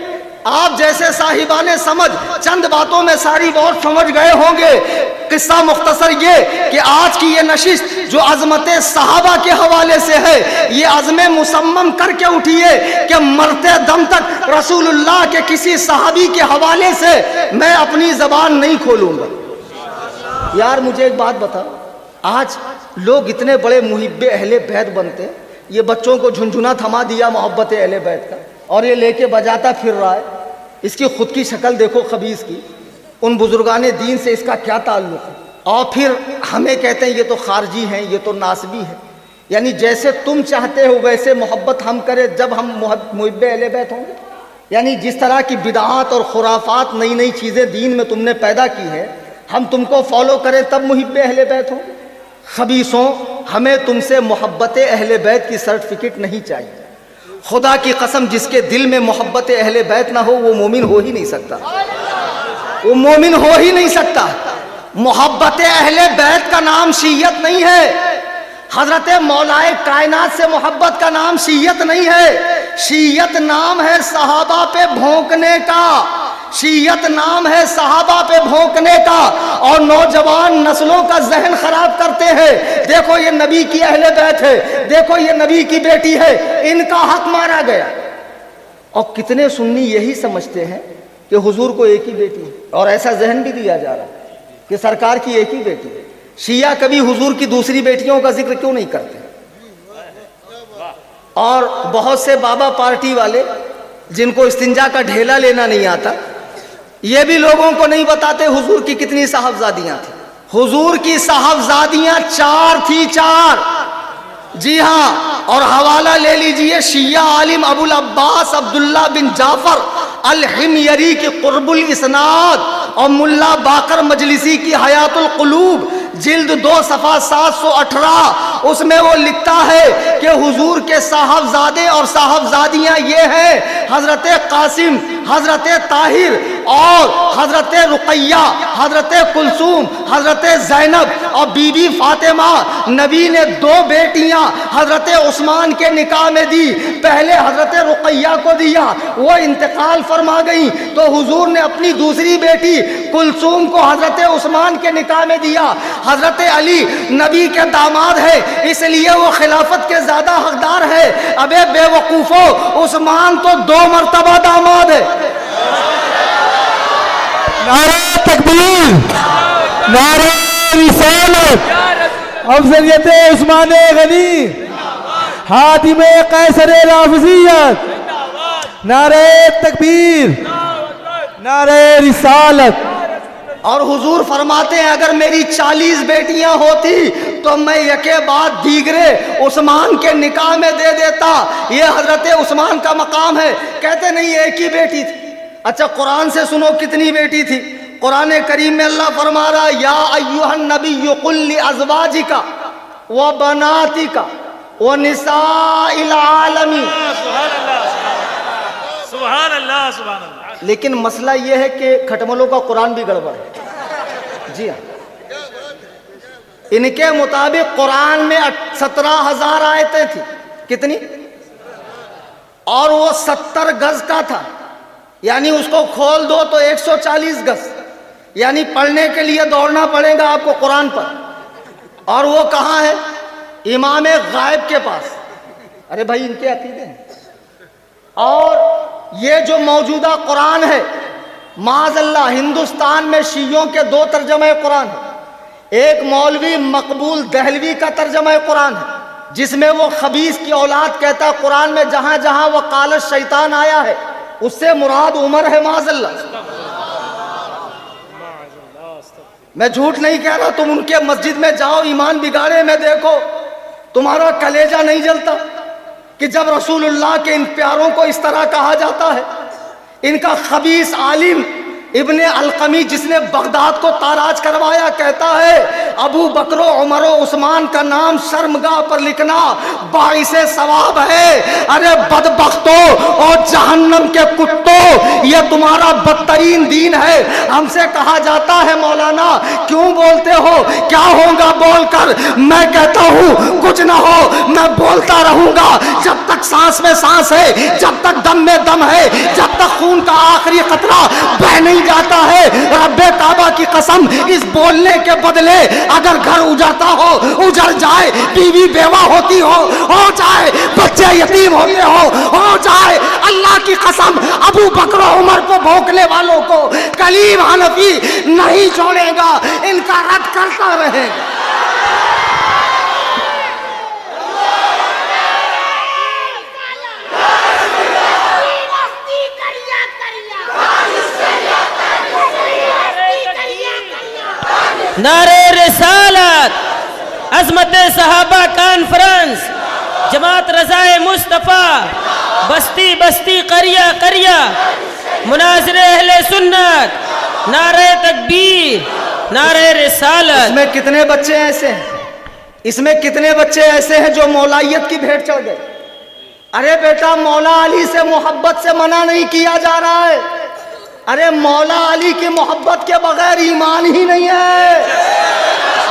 آپ جیسے صاحبان سمجھ چند باتوں میں ساری بات سمجھ گئے ہوں گے. قصہ مختصر یہ کہ آج کی یہ نشست جو عظمت صحابہ کے حوالے سے ہے یہ عزم مصمم کر کے اٹھیے کہ مرتے دم تک رسول اللہ کے کسی صحابی کے حوالے سے میں اپنی زبان نہیں کھولوں گا. یار مجھے ایک بات بتا، آج لوگ اتنے بڑے محب اہل بیت بنتے ہیں. یہ بچوں کو جھنجھنا تھما دیا محبت اہل بیت کا اور یہ لے کے بجاتا پھر رہا ہے. اس کی خود کی شکل دیکھو خبیث کی. ان بزرگان دین سے اس کا کیا تعلق ہے؟ اور پھر ہمیں کہتے ہیں یہ تو خارجی ہیں یہ تو ناسبی ہیں. یعنی جیسے تم چاہتے ہو ویسے محبت ہم کریں جب ہم محب اہل بیت ہوں گے؟ یعنی جس طرح کی بدعات اور خرافات نئی نئی چیزیں دین میں تم نے پیدا کی ہے ہم تم کو فالو کریں تب محب اہل بیت ہوں؟ خبیثوں ہمیں تم سے محبت اہل بیت کی سرٹیفکیٹ نہیں چاہیے. خدا کی قسم جس کے دل میں محبت اہل بیت نہ ہو وہ مومن ہو ہی نہیں سکتا. وہ مومن ہو ہی نہیں سکتا. محبت اہل بیت کا نام شیعت نہیں ہے. حضرت مولائے کائنات سے محبت کا نام شیعت نہیں ہے. شیعت نام ہے صحابہ پہ بھونکنے کا. شیعت نام ہے صحابہ پہ بھونکنے کا اور نوجوان نسلوں کا ذہن خراب کرتے ہیں. دیکھو یہ نبی کی اہل بیت ہے، دیکھو یہ نبی کی بیٹی ہے، ان کا حق مارا گیا. اور کتنے سنی یہی سمجھتے ہیں کہ حضور کو ایک ہی بیٹی ہے اور ایسا ذہن بھی دیا جا رہا ہے کہ سرکار کی ایک ہی بیٹی ہے. شیعہ کبھی حضور کی دوسری بیٹیوں کا ذکر کیوں نہیں کرتے؟ اور بہت سے بابا پارٹی والے جن کو استنجا کا ڈھیلا لینا نہیں آتا یہ بھی لوگوں کو نہیں بتاتے حضور کی کتنی صاحبزادیاں تھیں. حضور کی صاحبزادیاں 4 تھی 4. جی ہاں، اور حوالہ لے لیجئے شیعہ عالم ابو العباس عبداللہ بن جعفر الحمیری کی قرب الاسناد اور ملا باقر مجلسی کی حیات القلوب جلد 2 صفحہ 718 اس میں وہ لکھتا ہے کہ حضور کے صاحبزادے اور صاحبزادیاں یہ ہیں حضرت قاسم، حضرت طاہر اور حضرت رقیہ، حضرت کلثوم، حضرت زینب اور بی بی فاطمہ. نبی نے 2 بیٹیاں حضرت عثمان کے نکاح میں دی. پہلے حضرت رقیہ کو دیا، وہ انتقال فرما گئی تو حضور نے اپنی دوسری بیٹی کلثوم کو حضرت عثمان کے نکاح میں دیا. حضرت علی نبی کے داماد ہے اس لیے وہ خلافت کے زیادہ حقدار ہے. ابے بے وقوفو، عثمان تو 2 مرتبہ داماد ہے. نعرہ تکبیر، نعرہ رسالت، افضلیت عثمان غنی، حاتم قیصر لافزیت. نعرہ تکبیر، نعرہ رسالت. اور حضور فرماتے ہیں اگر میری 40 بیٹیاں ہوتی تو میں یکے بعد دیگرے عثمان کے نکاح میں دے دیتا. یہ حضرت عثمان کا مقام ہے. کہتے نہیں ایک ہی بیٹی تھی. اچھا قرآن سے سنو کتنی بیٹی تھی. قرآن کریم میں اللہ فرما رہا یا ایھا النبی قل لازواجک وبناتک ونساء العالمین. سبحان اللہ سبحان اللہ. لیکن مسئلہ یہ ہے کہ کھٹملوں کا قرآن بھی گڑبڑ ہے. جی ہاں, ان کے مطابق قرآن میں 17,000 آیتیں تھی. کتنی؟ اور وہ 70 گز کا تھا, یعنی اس کو کھول دو تو 140 گز, یعنی پڑھنے کے لیے دوڑنا پڑے گا آپ کو قرآن پر. اور وہ کہاں ہے؟ امام غائب کے پاس. ارے بھائی ان کے عقیدے ہیں. اور یہ جو موجودہ قرآن ہے معاذ اللہ ہندوستان میں شیعوں کے 2 ترجمہ قرآن ہیں. ایک مولوی مقبول دہلوی کا ترجمہ قرآن ہے جس میں وہ خبیث کی اولاد کہتا ہے قرآن میں جہاں جہاں وہ قال الشیطان آیا ہے اس سے مراد عمر ہے. معاذ اللہ, میں جھوٹ نہیں کہہ رہا. تم ان کے مسجد میں جاؤ, ایمان بگاڑے میں دیکھو, تمہارا کلیجہ نہیں جلتا کہ جب رسول اللہ کے ان پیاروں کو اس طرح کہا جاتا ہے. ان کا خبیث عالم ابن القمی جس نے بغداد کو تاراج کروایا کہتا ہے ابو بکر و عمر و عثمان کا نام شرمگاہ پر لکھنا باعث ثواب ہے. ارے بدبختو اور جہنم کے کتوں, یہ تمہارا بدترین دین ہے. ہم سے کہا جاتا ہے مولانا کیوں بولتے ہو, کیا ہوگا بول کر. میں کہتا ہوں کچھ نہ ہو, میں بولتا رہوں گا جب تک سانس میں سانس ہے, جب تک دم میں دم ہے, جب تک خون کا آخری قطرہ بہ نہیں جاتا ہے. رب کعبہ کی قسم اس بولنے کے بدلے اگر گھر اجڑتا ہو, اجڑ جائے, بیوی بیوہ ہوتی ہو جائے, بچے یتیم ہوتے ہو جائے, اللہ کی قسم ابو بکر و عمر کو بھونکنے والوں کو کلیم حنفی نہیں چھوڑے گا, ان کا رد کرتا رہے گا. نعرہ رسالت, عظمت صحابہ کانفرنس, جماعت رضائے مصطفیٰ, بستی بستی قریہ قریہ, مناظر اہل سنت, نعرہ تکبیر, نعرہ رسالت. اس میں کتنے بچے ایسے ہیں, اس میں کتنے بچے ایسے ہیں جو مولائیت کی بھیٹ چڑھ گئے. ارے بیٹا مولا علی سے محبت سے منع نہیں کیا جا رہا ہے. ارے مولا علی کی محبت کے بغیر ایمان ہی نہیں ہے.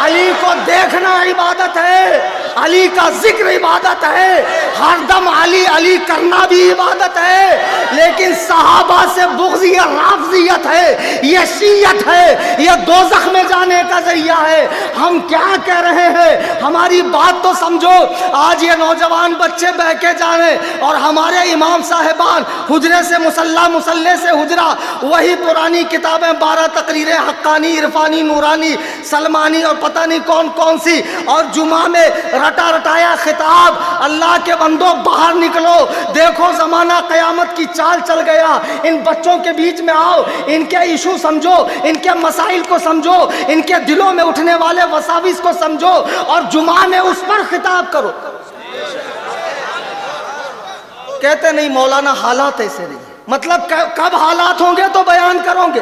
علی کو دیکھنا عبادت ہے, علی کا ذکر عبادت ہے, ہر دم علی علی کرنا بھی عبادت ہے. لیکن صحابہ سے بغض یہ رافضیت ہے, یہ شیعت ہے, یہ دوزخ میں جانے کا ذریعہ ہے. ہم کیا کہہ رہے ہیں, ہماری بات تو سمجھو. آج یہ نوجوان بچے بہ کے جانے اور ہمارے امام صاحبان حجرے سے مصلی, مصلی سے حجرہ, وہی پرانی کتابیں 12 تقریریں حقانی, عرفانی, نورانی, سلمانی اور پتہ نہیں کون کون سی, اور جمعہ میں رٹا رٹایا خطاب. اللہ کے بندوں باہر نکلو, دیکھو زمانہ قیامت کی چال چل گیا. ان بچوں کے بیچ میں آؤ, ان کے ایشو سمجھو, ان کے مسائل کو سمجھو, ان کے دلوں میں اٹھنے والے وساوس کو سمجھو, اور جمعہ میں اس پر خطاب کرو. کہتے نہیں مولانا حالات ایسے نہیں. مطلب کب حالات ہوں گے تو بیان کرو گے.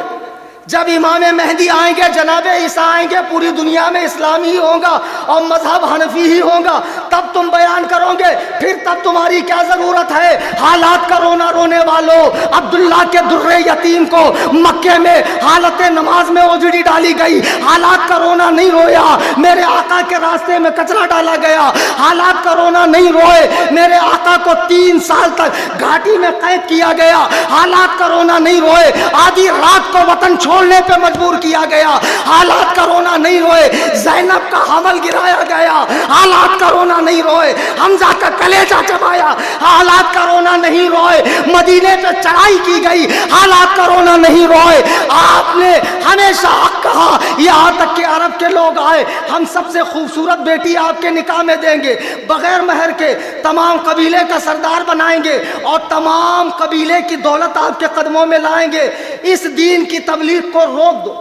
جب امام مہدی آئیں گے, جناب عیسیٰ آئیں گے, پوری دنیا میں اسلام ہی ہوگا اور مذہب حنفی ہی ہوگا, تب تم بیان کرو گے. پھر تب تمہاری کیا ضرورت ہے حالات کا رونا رونے والوں. عبداللہ کے در یتیم کو مکے میں حالت نماز میں اوجڑی ڈالی گئی, حالات کا رونا نہیں رویا. میرے آقا کے راستے میں کچرا ڈالا گیا, حالات کا رونا نہیں روئے. میرے آقا کو 3 سال تک گھاٹی میں قید کیا گیا, حالات کا رونا نہیں روئے. آدھی رات کو وطن چھوڑنے پہ مجبور کیا گیا, حالات کا رونا نہیں روئے. زینب کا حمل گرایا گیا, حالات کا رونا نہیں روئے. حمزہ کا کلیجہ چبایا, حالات کا رونا نہیں روئے. مدینے پہ چڑھائی کی گئی, حالات کا رونا نہیں روئے. آپ نے ہمیشہ حق کہا. یہاں تک کہ عرب کے لوگ آئے, ہم سب سے خوبصورت بیٹی آپ کے نکاح میں دیں گے, بغیر مہر کے تمام قبیلے کا سردار بنائیں گے, اور تمام قبیلے کی دولت آپ کے قدموں میں لائیں گے. اس دین کی تبلیغ کو روک دو,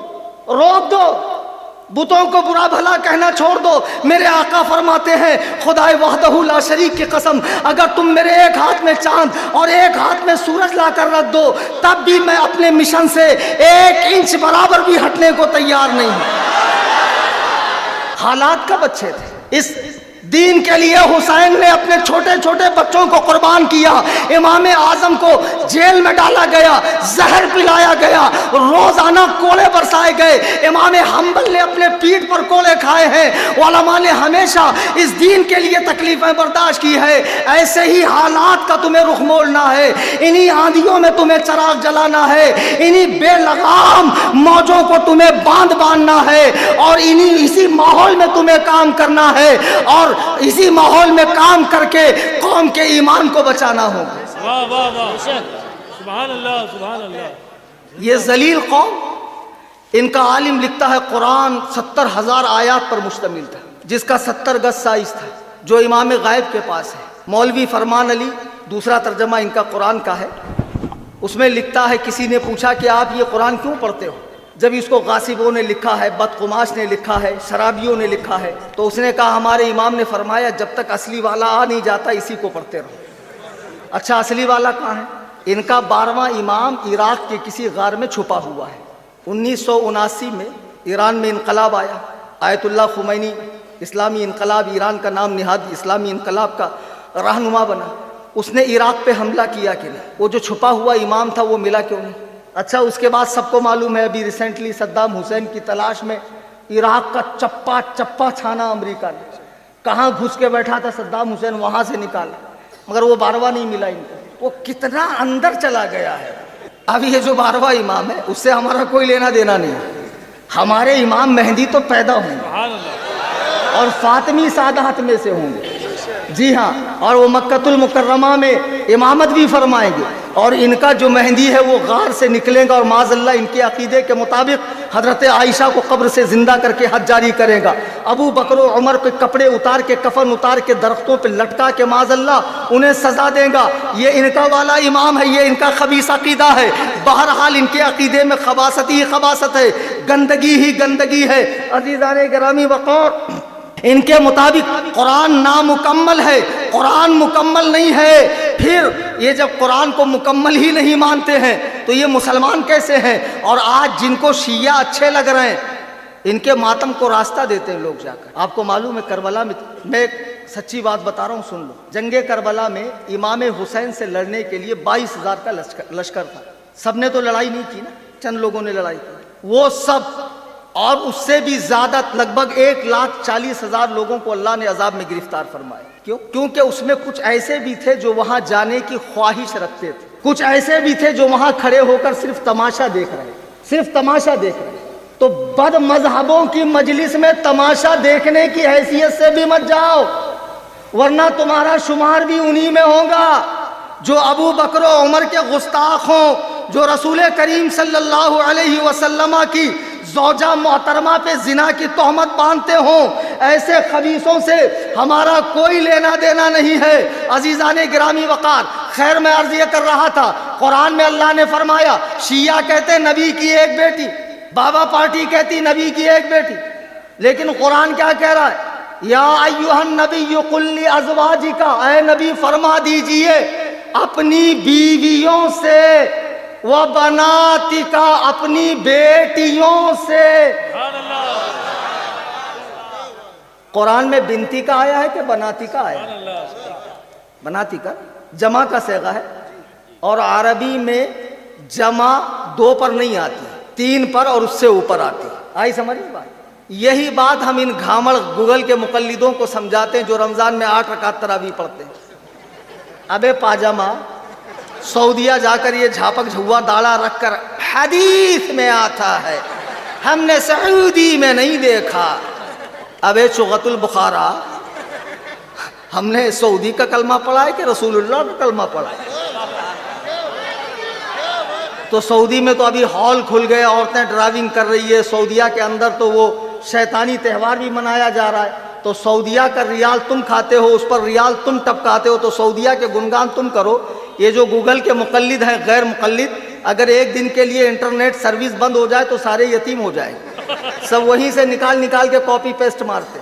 روک دو. بتوں کو برا بھلا کہنا چھوڑ دو. میرے آقا فرماتے ہیں خدائے وحدہ لا شریک کی قسم اگر تم میرے ایک ہاتھ میں چاند اور ایک ہاتھ میں سورج لا کر رکھ دو تب بھی میں اپنے مشن سے 1 انچ برابر بھی ہٹنے کو تیار نہیں ہوں. حالات کب اچھے تھے؟ اس دین کے لیے حسین نے اپنے چھوٹے چھوٹے بچوں کو قربان کیا. امام اعظم کو جیل میں ڈالا گیا, زہر پلایا گیا, روزانہ کوڑے برسائے گئے. امام حنبل نے اپنے پیٹھ پر کوڑے کھائے ہیں. علماء نے ہمیشہ اس دین کے لیے تکلیفیں برداشت کی ہے. ایسے ہی حالات کا تمہیں رخ موڑنا ہے, انہی آندھیوں میں تمہیں چراغ جلانا ہے, انہی بے لگام موجوں کو تمہیں باندھنا ہے, اور اسی ماحول میں تمہیں کام کرنا ہے, اور اسی ماحول میں کام کر کے قوم کے ایمان کو بچانا ہوگا. واہ واہ واہ, سبحان اللہ سبحان اللہ. یہ ذلیل قوم, ان کا عالم لکھتا ہے قرآن 70,000 آیات پر مشتمل تھا جس کا 70 گز سائز تھا جو امام غائب کے پاس ہے. مولوی فرمان علی دوسرا ترجمہ ان کا قرآن کا ہے, اس میں لکھتا ہے کسی نے پوچھا کہ آپ یہ قرآن کیوں پڑھتے ہو جب اس کو غاصبوں نے لکھا ہے, بدقماش نے لکھا ہے, شرابیوں نے لکھا ہے. تو اس نے کہا ہمارے امام نے فرمایا جب تک اصلی والا آ نہیں جاتا اسی کو پڑھتے رہو. اچھا اصلی والا کہاں ہے؟ ان کا 12واں امام عراق کے کسی غار میں چھپا ہوا ہے. 1979 میں ایران میں انقلاب آیا. آیت اللہ خمینی اسلامی انقلاب ایران کا نام نہاد اسلامی انقلاب کا رہنما بنا. اس نے عراق پہ حملہ کیا کہ نہیں؟ وہ جو چھپا ہوا امام تھا وہ ملا کیوں نہیں؟ اچھا اس کے بعد سب کو معلوم ہے ابھی ریسنٹلی صدام حسین کی تلاش میں عراق کا چپا چپا چھانا امریکہ نے, کہاں گھس کے بیٹھا تھا صدام حسین وہاں سے نکالا, مگر وہ 12واں نہیں ملا ان کو. وہ کتنا اندر چلا گیا ہے. اب یہ جو 12واں امام ہے اس سے ہمارا کوئی لینا دینا نہیں ہے. ہمارے امام مہدی تو پیدا ہوں گے اور فاطمی سادات میں سے ہوں گے. جی ہاں, اور وہ مکۃ المکرمہ میں امامت بھی فرمائیں گے, اور ان کا جو مہدی ہے وہ غار سے نکلے گا اور معاذ اللہ ان کے عقیدے کے مطابق حضرت عائشہ کو قبر سے زندہ کر کے حج جاری کرے گا. ابو بکر و عمر کے کپڑے اتار کے کفن اتار کے درختوں پہ لٹکا کے معاذ اللہ انہیں سزا دے گا. یہ ان کا والا امام ہے, یہ ان کا خبیث عقیدہ ہے. بہرحال ان کے عقیدے میں خباثت ہی خباثت ہے, گندگی ہی گندگی ہے. عزیزان گرامی وقار, ان کے مطابق قرآن نامکمل ہے, قرآن مکمل نہیں ہے. پھر یہ جب قرآن کو مکمل ہی نہیں مانتے ہیں تو یہ مسلمان کیسے ہیں؟ اور آج جن کو شیعہ اچھے لگ رہے ہیں ان کے ماتم کو راستہ دیتے ہیں لوگ جا کر. آپ کو معلوم ہے کربلا میں ایک سچی بات بتا رہا ہوں, سن لو. جنگ کربلا میں امام حسین سے لڑنے کے لیے 22,000 کا لشکر تھا. سب نے تو لڑائی نہیں کی نا, چند لوگوں نے لڑائی کی. وہ سب اور اس سے بھی زیادہ لگ بھگ 1,40,000 لوگوں کو اللہ نے عذاب میں گرفتار فرمایا. کیوں؟ کیونکہ اس میں کچھ ایسے بھی تھے جو وہاں جانے کی خواہش رکھتے تھے, کچھ ایسے بھی تھے جو وہاں کھڑے ہو کر صرف تماشا دیکھ رہے, صرف تماشا دیکھ رہے. تو بد مذہبوں کی مجلس میں تماشا دیکھنے کی حیثیت سے بھی مت جاؤ, ورنہ تمہارا شمار بھی انہی میں ہوگا جو ابو بکر و عمر کے گستاخ ہوں, جو رسول کریم صلی اللہ علیہ وسلم کی زوجہ محترمہ پہ زنا کی تہمت باندھتے ہوں. ایسے خبیثوں سے ہمارا کوئی لینا دینا نہیں ہے. عزیزان گرامی وقار, خیر میں عرض یہ کر رہا تھا, قرآن میں اللہ نے فرمایا شیعہ کہتے نبی کی ایک بیٹی, بابا پارٹی کہتی نبی کی ایک بیٹی, لیکن قرآن کیا کہہ رہا ہے؟ یا ایھا النبی قل لازواجک, اے نبی فرما دیجئے اپنی بیویوں سے, وبناتک, اپنی بیٹیوں سے. قرآن میں بنتی کا آیا ہے کہ بناتی کا آیا ہے؟ بناتی کا جمع کا صیغہ ہے, اور عربی میں جمع 2 پر نہیں آتی, 3 پر اور اس سے اوپر آتی. آئی سمجھ میں بات؟ یہی بات ہم ان گھامڑ گوگل کے مقلدوں کو سمجھاتے ہیں جو رمضان میں 8 رکعت تراویح پڑھتے ہیں. ابے پاجامہ سعودیہ جا کر یہ جھاپک جھوا داڑھا رکھ کر حدیث میں آتا ہے, ہم نے سعودی میں نہیں دیکھا. ابے چغت البخارا, ہم نے سعودی کا کلمہ پڑھا ہے کہ رسول اللہ کا کلمہ پڑھا ہے؟ تو سعودی میں تو ابھی ہال کھل گئے, عورتیں ڈرائیونگ کر رہی ہے. سعودیہ کے اندر تو وہ شیطانی تہوار بھی منایا جا رہا ہے. تو سعودیہ کا ریال تم کھاتے ہو, اس پر ریال تم ٹپکاتے ہو, تو سعودیہ کے گنگان تم کرو. یہ جو گوگل کے مقلد ہیں غیر مقلد, اگر ایک دن کے لیے انٹرنیٹ سروس بند ہو جائے تو سارے یتیم ہو جائیں گے. سب وہیں سے نکال نکال کے کاپی پیسٹ مارتے.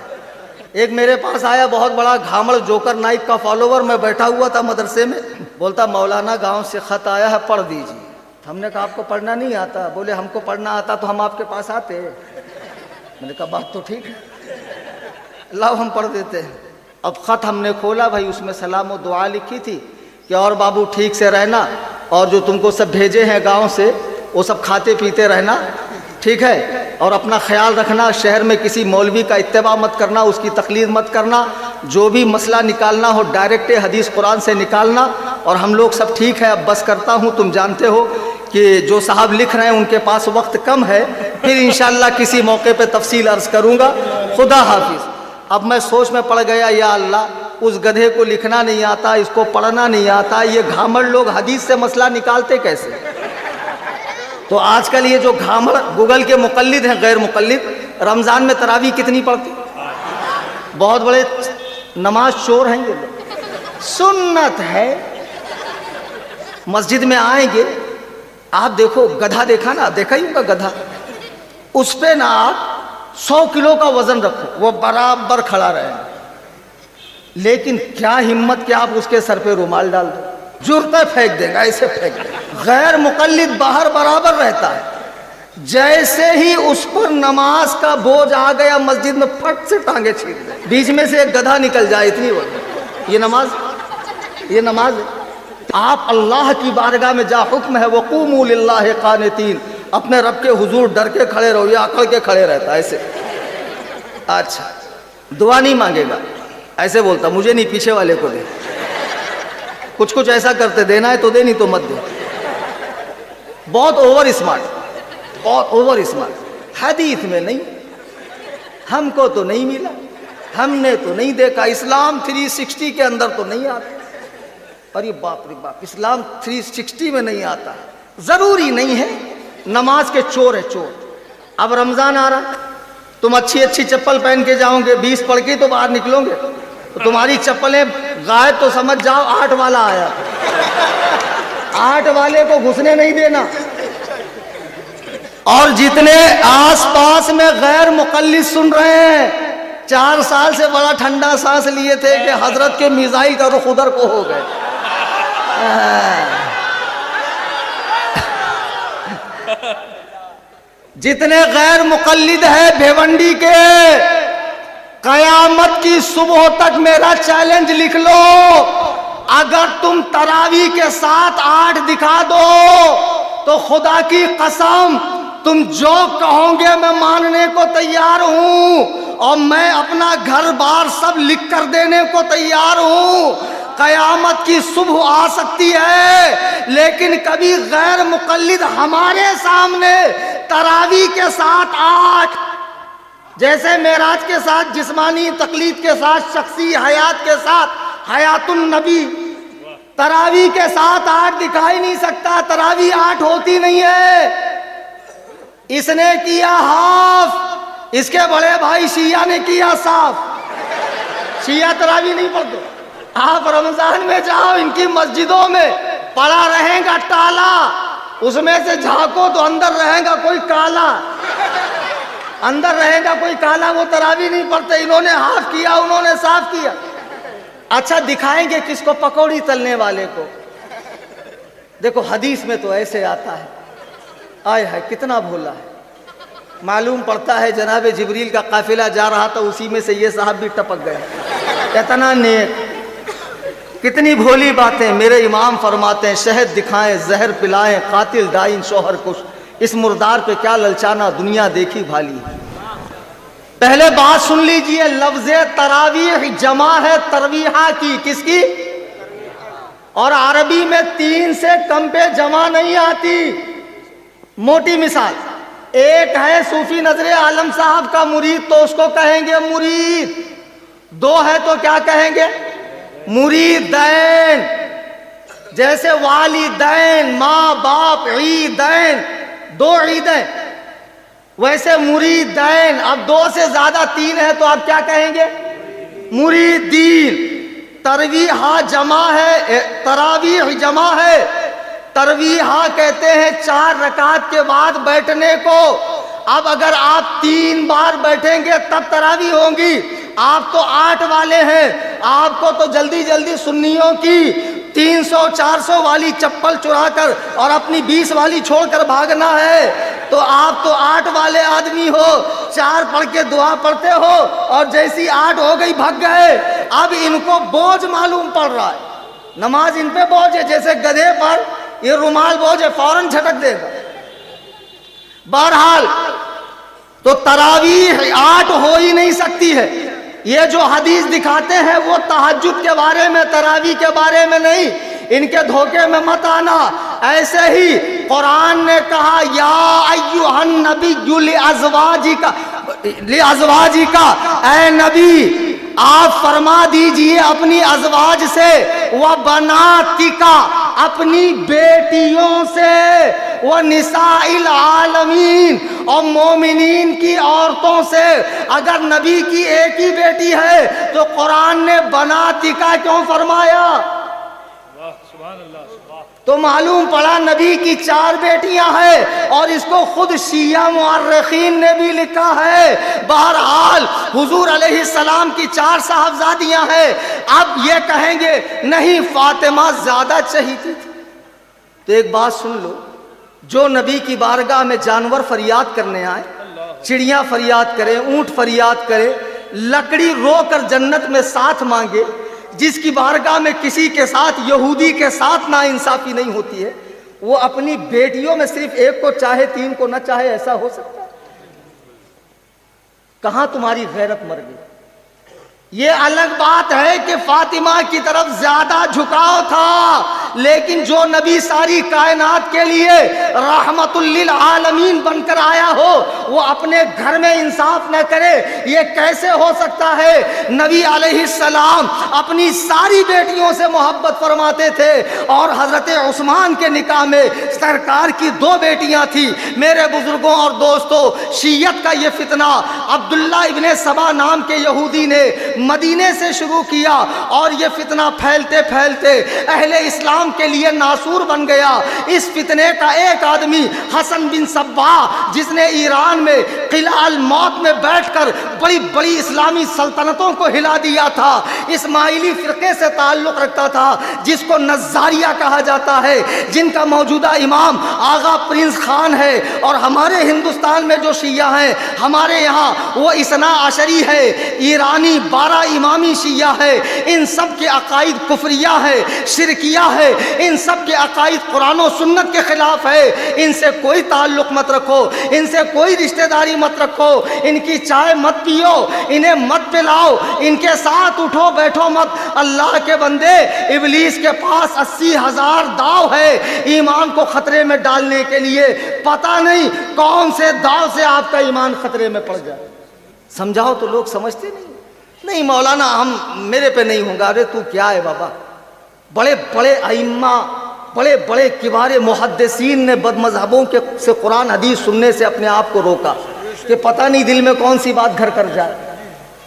ایک میرے پاس آیا بہت بڑا گھامڑ جوکر نائک کا فالوور, میں بیٹھا ہوا تھا مدرسے میں, بولتا مولانا گاؤں سے خط آیا ہے پڑھ دیجیے. ہم نے کہا آپ کو پڑھنا نہیں آتا؟ بولے ہم کو پڑھنا آتا تو ہم آپ کے پاس آتے. میں نے کہا بات تو ٹھیک ہے, لاؤ ہم پڑھ دیتے ہیں. اب خط ہم نے کھولا بھائی, اس میں سلام و دعا لکھی تھی کہ اور بابو ٹھیک سے رہنا, اور جو تم کو سب بھیجے ہیں گاؤں سے وہ سب کھاتے پیتے رہنا, ٹھیک ہے, اور اپنا خیال رکھنا, شہر میں کسی مولوی کا اتباع مت کرنا, اس کی تقلید مت کرنا, جو بھی مسئلہ نکالنا ہو ڈائریکٹ حدیث قرآن سے نکالنا, اور ہم لوگ سب ٹھیک ہے. اب بس کرتا ہوں, تم جانتے ہو کہ جو صاحب لکھ رہے ہیں ان کے پاس وقت کم ہے, پھر انشاءاللہ کسی موقع پہ تفصیل عرض کروں گا. خدا حافظ. اب میں سوچ میں پڑ گیا, یا اللہ اس گدھے کو لکھنا نہیں آتا, اس کو پڑھنا نہیں آتا, یہ گھامڑ لوگ حدیث سے مسئلہ نکالتے کیسے؟ تو آج کل یہ جو گھامڑ گوگل کے مقلد ہیں, غیر مقلد, رمضان میں تراویح کتنی پڑھتی؟ بہت بڑے نماز چور ہیں یہ لوگ. سنت ہے, مسجد میں آئیں گے آپ, دیکھو گدھا دیکھا نا, دیکھا ہی ہوگا گدھا, اس پہ نا آپ 100 کلو کا وزن رکھو, وہ برابر کھڑا رہے گا. لیکن کیا ہمت کہ آپ اس کے سر پہ رومال ڈال دو, جرتا پھینک دے گا, ایسے پھینک دے گا. غیر مقلد باہر برابر رہتا ہے, جیسے ہی اس پر نماز کا بوجھ آ گیا مسجد میں پھٹ سے ٹانگیں چھیڑ دے, بیچ میں سے ایک گدھا نکل جائے, اتنی وقت. یہ نماز ہے. آپ اللہ کی بارگاہ میں جا حکم ہے وقوموا للہ قانتین, اپنے رب کے حضور ڈر کے کھڑے رہو, یا اکڑ کے کھڑے رہتا ایسے. اچھا دعا نہیں مانگے گا, ایسے بولتا مجھے نہیں پیچھے والے کو دے, کچھ ایسا کرتے, دینا ہے تو دے, نہیں تو مت دے. بہت اوور اسمارٹ. حدیث میں نہیں, ہم کو تو نہیں ملا, ہم نے تو نہیں دیکھا, اسلام 360 کے اندر تو نہیں آتا. اور یہ باپ رے باپ, اسلام 360 میں نہیں آتا. ضروری نہیں ہے, نماز کے چور ہے چور. اب رمضان آ رہا, تم اچھی چپل پہن کے جاؤ گے, 20 پڑھ کے تو باہر نکلو گے, تو تمہاری چپلیں غائب تو سمجھ جاؤ 8 والا آیا, 8 والے کو گھسنے نہیں دینا. اور جتنے آس پاس میں غیر مقلد سن رہے ہیں, 4 سال سے بڑا ٹھنڈا سانس لیے تھے کہ حضرت کے میزائل کا رخ ادھر کو ہو گئے. جتنے غیر مقلد ہیں بھیونڈی کے, قیامت کی صبح تک میرا چیلنج لکھ لو, اگر تم تراویح کے ساتھ 8 دکھا دو تو خدا کی قسم تم جو کہو گے میں ماننے کو تیار ہوں, اور میں اپنا گھر بار سب لکھ کر دینے کو تیار ہوں. قیامت کی صبح آ سکتی ہے, لیکن کبھی غیر مقلد ہمارے سامنے تراویح کے ساتھ 8, جیسے معراج کے ساتھ جسمانی تقلید کے ساتھ شخصی حیات کے ساتھ حیات النبی, تراویح کے ساتھ 8 دکھائی نہیں سکتا. تراویح 8 ہوتی نہیں ہے. اس نے کیا ہاف, اس کے بڑے بھائی شیعہ نے کیا صاف. شیعہ تراویح نہیں پڑھتے. آپ رمضان میں جاؤ, ان کی مسجدوں میں پڑا رہے گا ٹالا, اس میں سے جھانکو تو اندر رہے گا کوئی کالا, اندر رہے گا کوئی کالا. وہ تراویح نہیں پڑھتے. انہوں نے ہاف کیا, انہوں نے صاف کیا. اچھا دکھائیں گے کس کو؟ پکوڑی تلنے والے کو. دیکھو حدیث میں تو ایسے آتا ہے, آئے ہے کتنا بھولا ہے. معلوم پڑتا ہے جناب جبریل کا قافلہ جا رہا تھا, اسی میں سے یہ صاحب بھی ٹپک گئے. اتنا نیک, کتنی بھولی باتیں. میرے امام فرماتے ہیں شہد دکھائیں زہر پلائیں قاتل ڈائن شوہر کش, اس مردار پہ کیا للچانا دنیا دیکھی بھالی. پہلے بات سن لیجئے, لفظ تراویح جمع ہے ترویحہ کی. کس کی؟ اور عربی میں 3 سے کم پہ جمع نہیں آتی. موٹی مثال, ایک ہے صوفی نظر عالم صاحب کا مرید تو اس کو کہیں گے مرید. 2 ہے تو کیا کہیں گے؟ مریدین. جیسے والدین, ماں باپ, عیدین, 2 عیدیں, ویسے مریدین. اب 2 سے زیادہ 3 ہے تو آپ کیا کہیں گے؟ مریدین. ترویحہ جمع ہے, تراویح جمع ہے. ترویحہ کہتے ہیں 4 رکعت کے بعد بیٹھنے کو. اب اگر آپ 3 بار بیٹھیں گے تب تراویح ہوں گی. آپ تو 8 والے ہیں, آپ کو تو جلدی جلدی سنیوں کی 300-400 والی چپل چرا کر اور اپنی 20 والی چھوڑ کر بھاگنا ہے. تو آپ تو 8 والے آدمی ہو, 4 پڑھ کے دعا پڑھتے ہو اور جیسی 8 ہو گئی بھگ گئے. اب ان کو بوجھ معلوم پڑ رہا ہے, نماز ان پہ بوجھ ہے, جیسے گدھے پر یہ رومال بوجھ ہے, فوراً جھٹک دے گا. بہرحال تو تراویح 8 ہو ہی نہیں سکتی ہے. یہ جو حدیث دکھاتے ہیں وہ تہجد کے بارے میں, تراویح کے بارے میں نہیں. ان کے دھوکے میں مت آنا. ایسے ہی قرآن نے کہا یا ایھا النبی لازواجک, اے نبی آپ فرما دیجئے اپنی ازواج سے, وبناتک اپنی بیٹیوں سے, ونساء العالمین اور مومنین کی عورتوں سے. اگر نبی کی ایک ہی بیٹی ہے تو قرآن نے بناتکا کیوں فرمایا؟ تو معلوم پڑا نبی کی 4 بیٹیاں ہیں, اور اس کو خود شیعہ مورخین نے بھی لکھا ہے. بہرحال حضور علیہ السلام کی 4 صاحبزادیاں ہیں. اب یہ کہیں گے نہیں فاطمہ زیادہ چہیتی تھی. تو ایک بات سن لو, جو نبی کی بارگاہ میں جانور فریاد کرنے آئے, چڑیاں فریاد کریں, اونٹ فریاد کرے, لکڑی رو کر جنت میں ساتھ مانگے, جس کی بارگاہ میں کسی کے ساتھ, یہودی کے ساتھ ناانصافی نہیں ہوتی ہے, وہ اپنی بیٹیوں میں صرف ایک کو چاہے 3 کو نہ چاہے, ایسا ہو سکتا ہے؟ کہاں تمہاری غیرت مر گئی؟ یہ الگ بات ہے کہ فاطمہ کی طرف زیادہ جھکاؤ تھا, لیکن جو نبی ساری کائنات کے لیے رحمت للعالمین بن کر آیا ہو وہ اپنے گھر میں انصاف نہ کرے, یہ کیسے ہو سکتا ہے؟ نبی علیہ السلام اپنی ساری بیٹیوں سے محبت فرماتے تھے, اور حضرت عثمان کے نکاح میں سرکار کی 2 بیٹیاں تھیں. میرے بزرگوں اور دوستوں, شیعت کا یہ فتنہ عبداللہ ابن سبا نام کے یہودی نے مدینے سے شروع کیا, اور یہ فتنہ پھیلتے پھیلتے اہل اسلام کے لیے ناسور بن گیا. اس فتنے کا ایک آدمی حسن بن صباح, جس نے ایران میں قلعہ الموت میں بیٹھ کر بڑی بڑی اسلامی سلطنتوں کو ہلا دیا تھا, اسماعیلی فرقے سے تعلق رکھتا تھا, جس کو نظاریہ کہا جاتا ہے, جن کا موجودہ امام آغا پرنس خان ہے. اور ہمارے ہندوستان میں جو شیعہ ہیں ہمارے یہاں وہ اثنا عشری ہے, ایرانی 12 امامی شیعہ ہے. ان سب کے عقائد کفریہ ہے, شرکیہ ہے, ان سب کے عقائد قرآن و سنت کے خلاف ہے. ان سے کوئی تعلق مت رکھو, ان سے کوئی رشتہ داری مت رکھو, ان کی چائے مت پیو, انہیں مت پلاؤ, ان کے ساتھ اٹھو بیٹھو مت. اللہ کے بندے, ابلیس کے پاس 80,000 داؤ ہے ایمان کو خطرے میں ڈالنے کے لیے. پتہ نہیں کون سے داؤ سے آپ کا ایمان خطرے میں پڑ جائے. سمجھاؤ تو لوگ سمجھتے نہیں مولانا ہم میرے پہ نہیں ہوں گا. ارے تو کیا ہے بابا, بڑے بڑے ائمہ, بڑے بڑے کبار محدثین نے بد مذہبوں کے سے قرآن حدیث سننے سے اپنے آپ کو روکا کہ پتہ نہیں دل میں کون سی بات گھر کر جائے.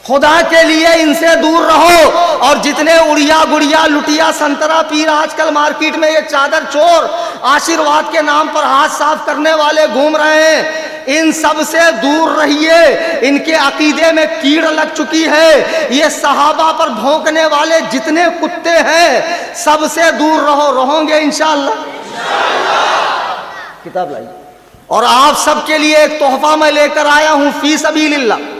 خدا کے لیے ان سے دور رہو. اور جتنے اڑیا گڑیا لٹیا سنترا پیر آج کل مارکیٹ میں یہ چادر چور آشیرواد کے نام پر ہاتھ صاف کرنے والے گھوم رہے ہیں, ان سب سے دور رہیے. ان کے عقیدے میں کیڑ لگ چکی ہے. یہ صحابہ پر بھونکنے والے جتنے کتے ہیں سب سے دور رہو. رہوں گے انشاءاللہ. کتاب لائیے. اور آپ سب کے لیے ایک تحفہ میں لے کر آیا ہوں فی سبیل اللہ.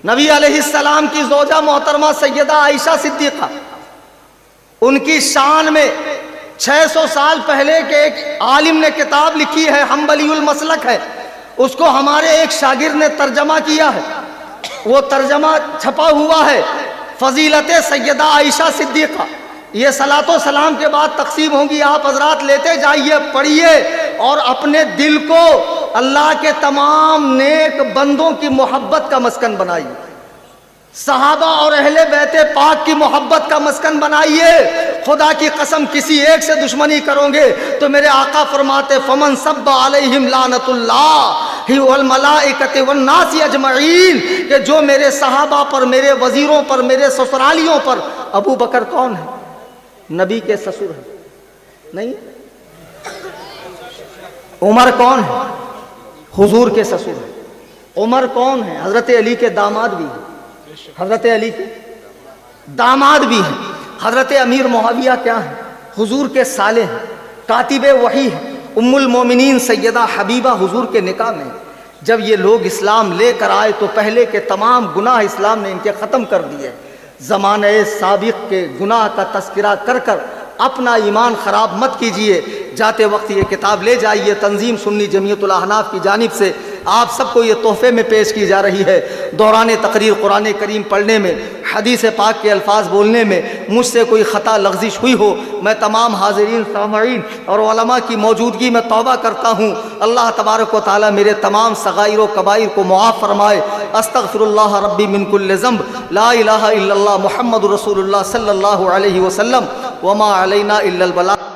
نبی علیہ السلام کی زوجہ محترمہ سیدہ عائشہ صدیقہ, ان کی شان میں 600 سال پہلے کے ایک عالم نے کتاب لکھی ہے, حنبلی المسلک ہے. اس کو ہمارے ایک شاگرد نے ترجمہ کیا ہے. وہ ترجمہ چھپا ہوا ہے, فضیلت سیدہ عائشہ صدیقہ. یہ صلاۃ و سلام کے بعد تقسیم ہوں گی, آپ حضرات لیتے جائیے, پڑھیے, اور اپنے دل کو اللہ کے تمام نیک بندوں کی محبت کا مسکن بنائیے. صحابہ اور اہل بیت پاک کی محبت کا مسکن بنائیے. خدا کی قسم کسی ایک سے دشمنی کرو گے تو میرے آقا فرماتے فمن سب علیہم لعنت اللہ والملائکۃ والناس اجمعین, کہ جو میرے صحابہ پر, میرے وزیروں پر, میرے سسرالیوں پر. ابو بکر کون ہے؟ نبی کے سسر ہیں. نہیں. عمر کون ہے؟ حضور کے سسر ہیں۔ عمر کون ہیں؟ حضرت علی کے داماد بھی ہیں، حضرت علی کے داماد بھی ہیں۔ حضرت امیر معاویہ کیا ہیں؟ حضور کے سالے ہیں، کاتب وحی ہیں۔ ام المومنین سیدہ حبیبہ حضور کے نکاح میں جب یہ لوگ اسلام لے کر آئے تو پہلے کے تمام گناہ اسلام نے ان کے ختم کر دیے۔ زمانہ سابق کے گناہ کا تذکرہ کر کر اپنا ایمان خراب مت کیجئے۔ جاتے وقت یہ کتاب لے جائیے، تنظیم سنی جمعیت الاحناف کی جانب سے آپ سب کو یہ تحفے میں پیش کی جا رہی ہے۔ دوران تقریر قرآن کریم پڑھنے میں، حدیث پاک کے الفاظ بولنے میں مجھ سے کوئی خطا لغزش ہوئی ہو، میں تمام حاضرین سامعین اور علماء کی موجودگی میں توبہ کرتا ہوں۔ اللہ تبارک و تعالی میرے تمام صغائر و کبائر کو معاف فرمائے۔ استغفر اللہ ربی من کل ذنب، لا الہ الا اللہ محمد رسول اللہ صلی اللہ علیہ وسلم، وما علینا الا البلاغ۔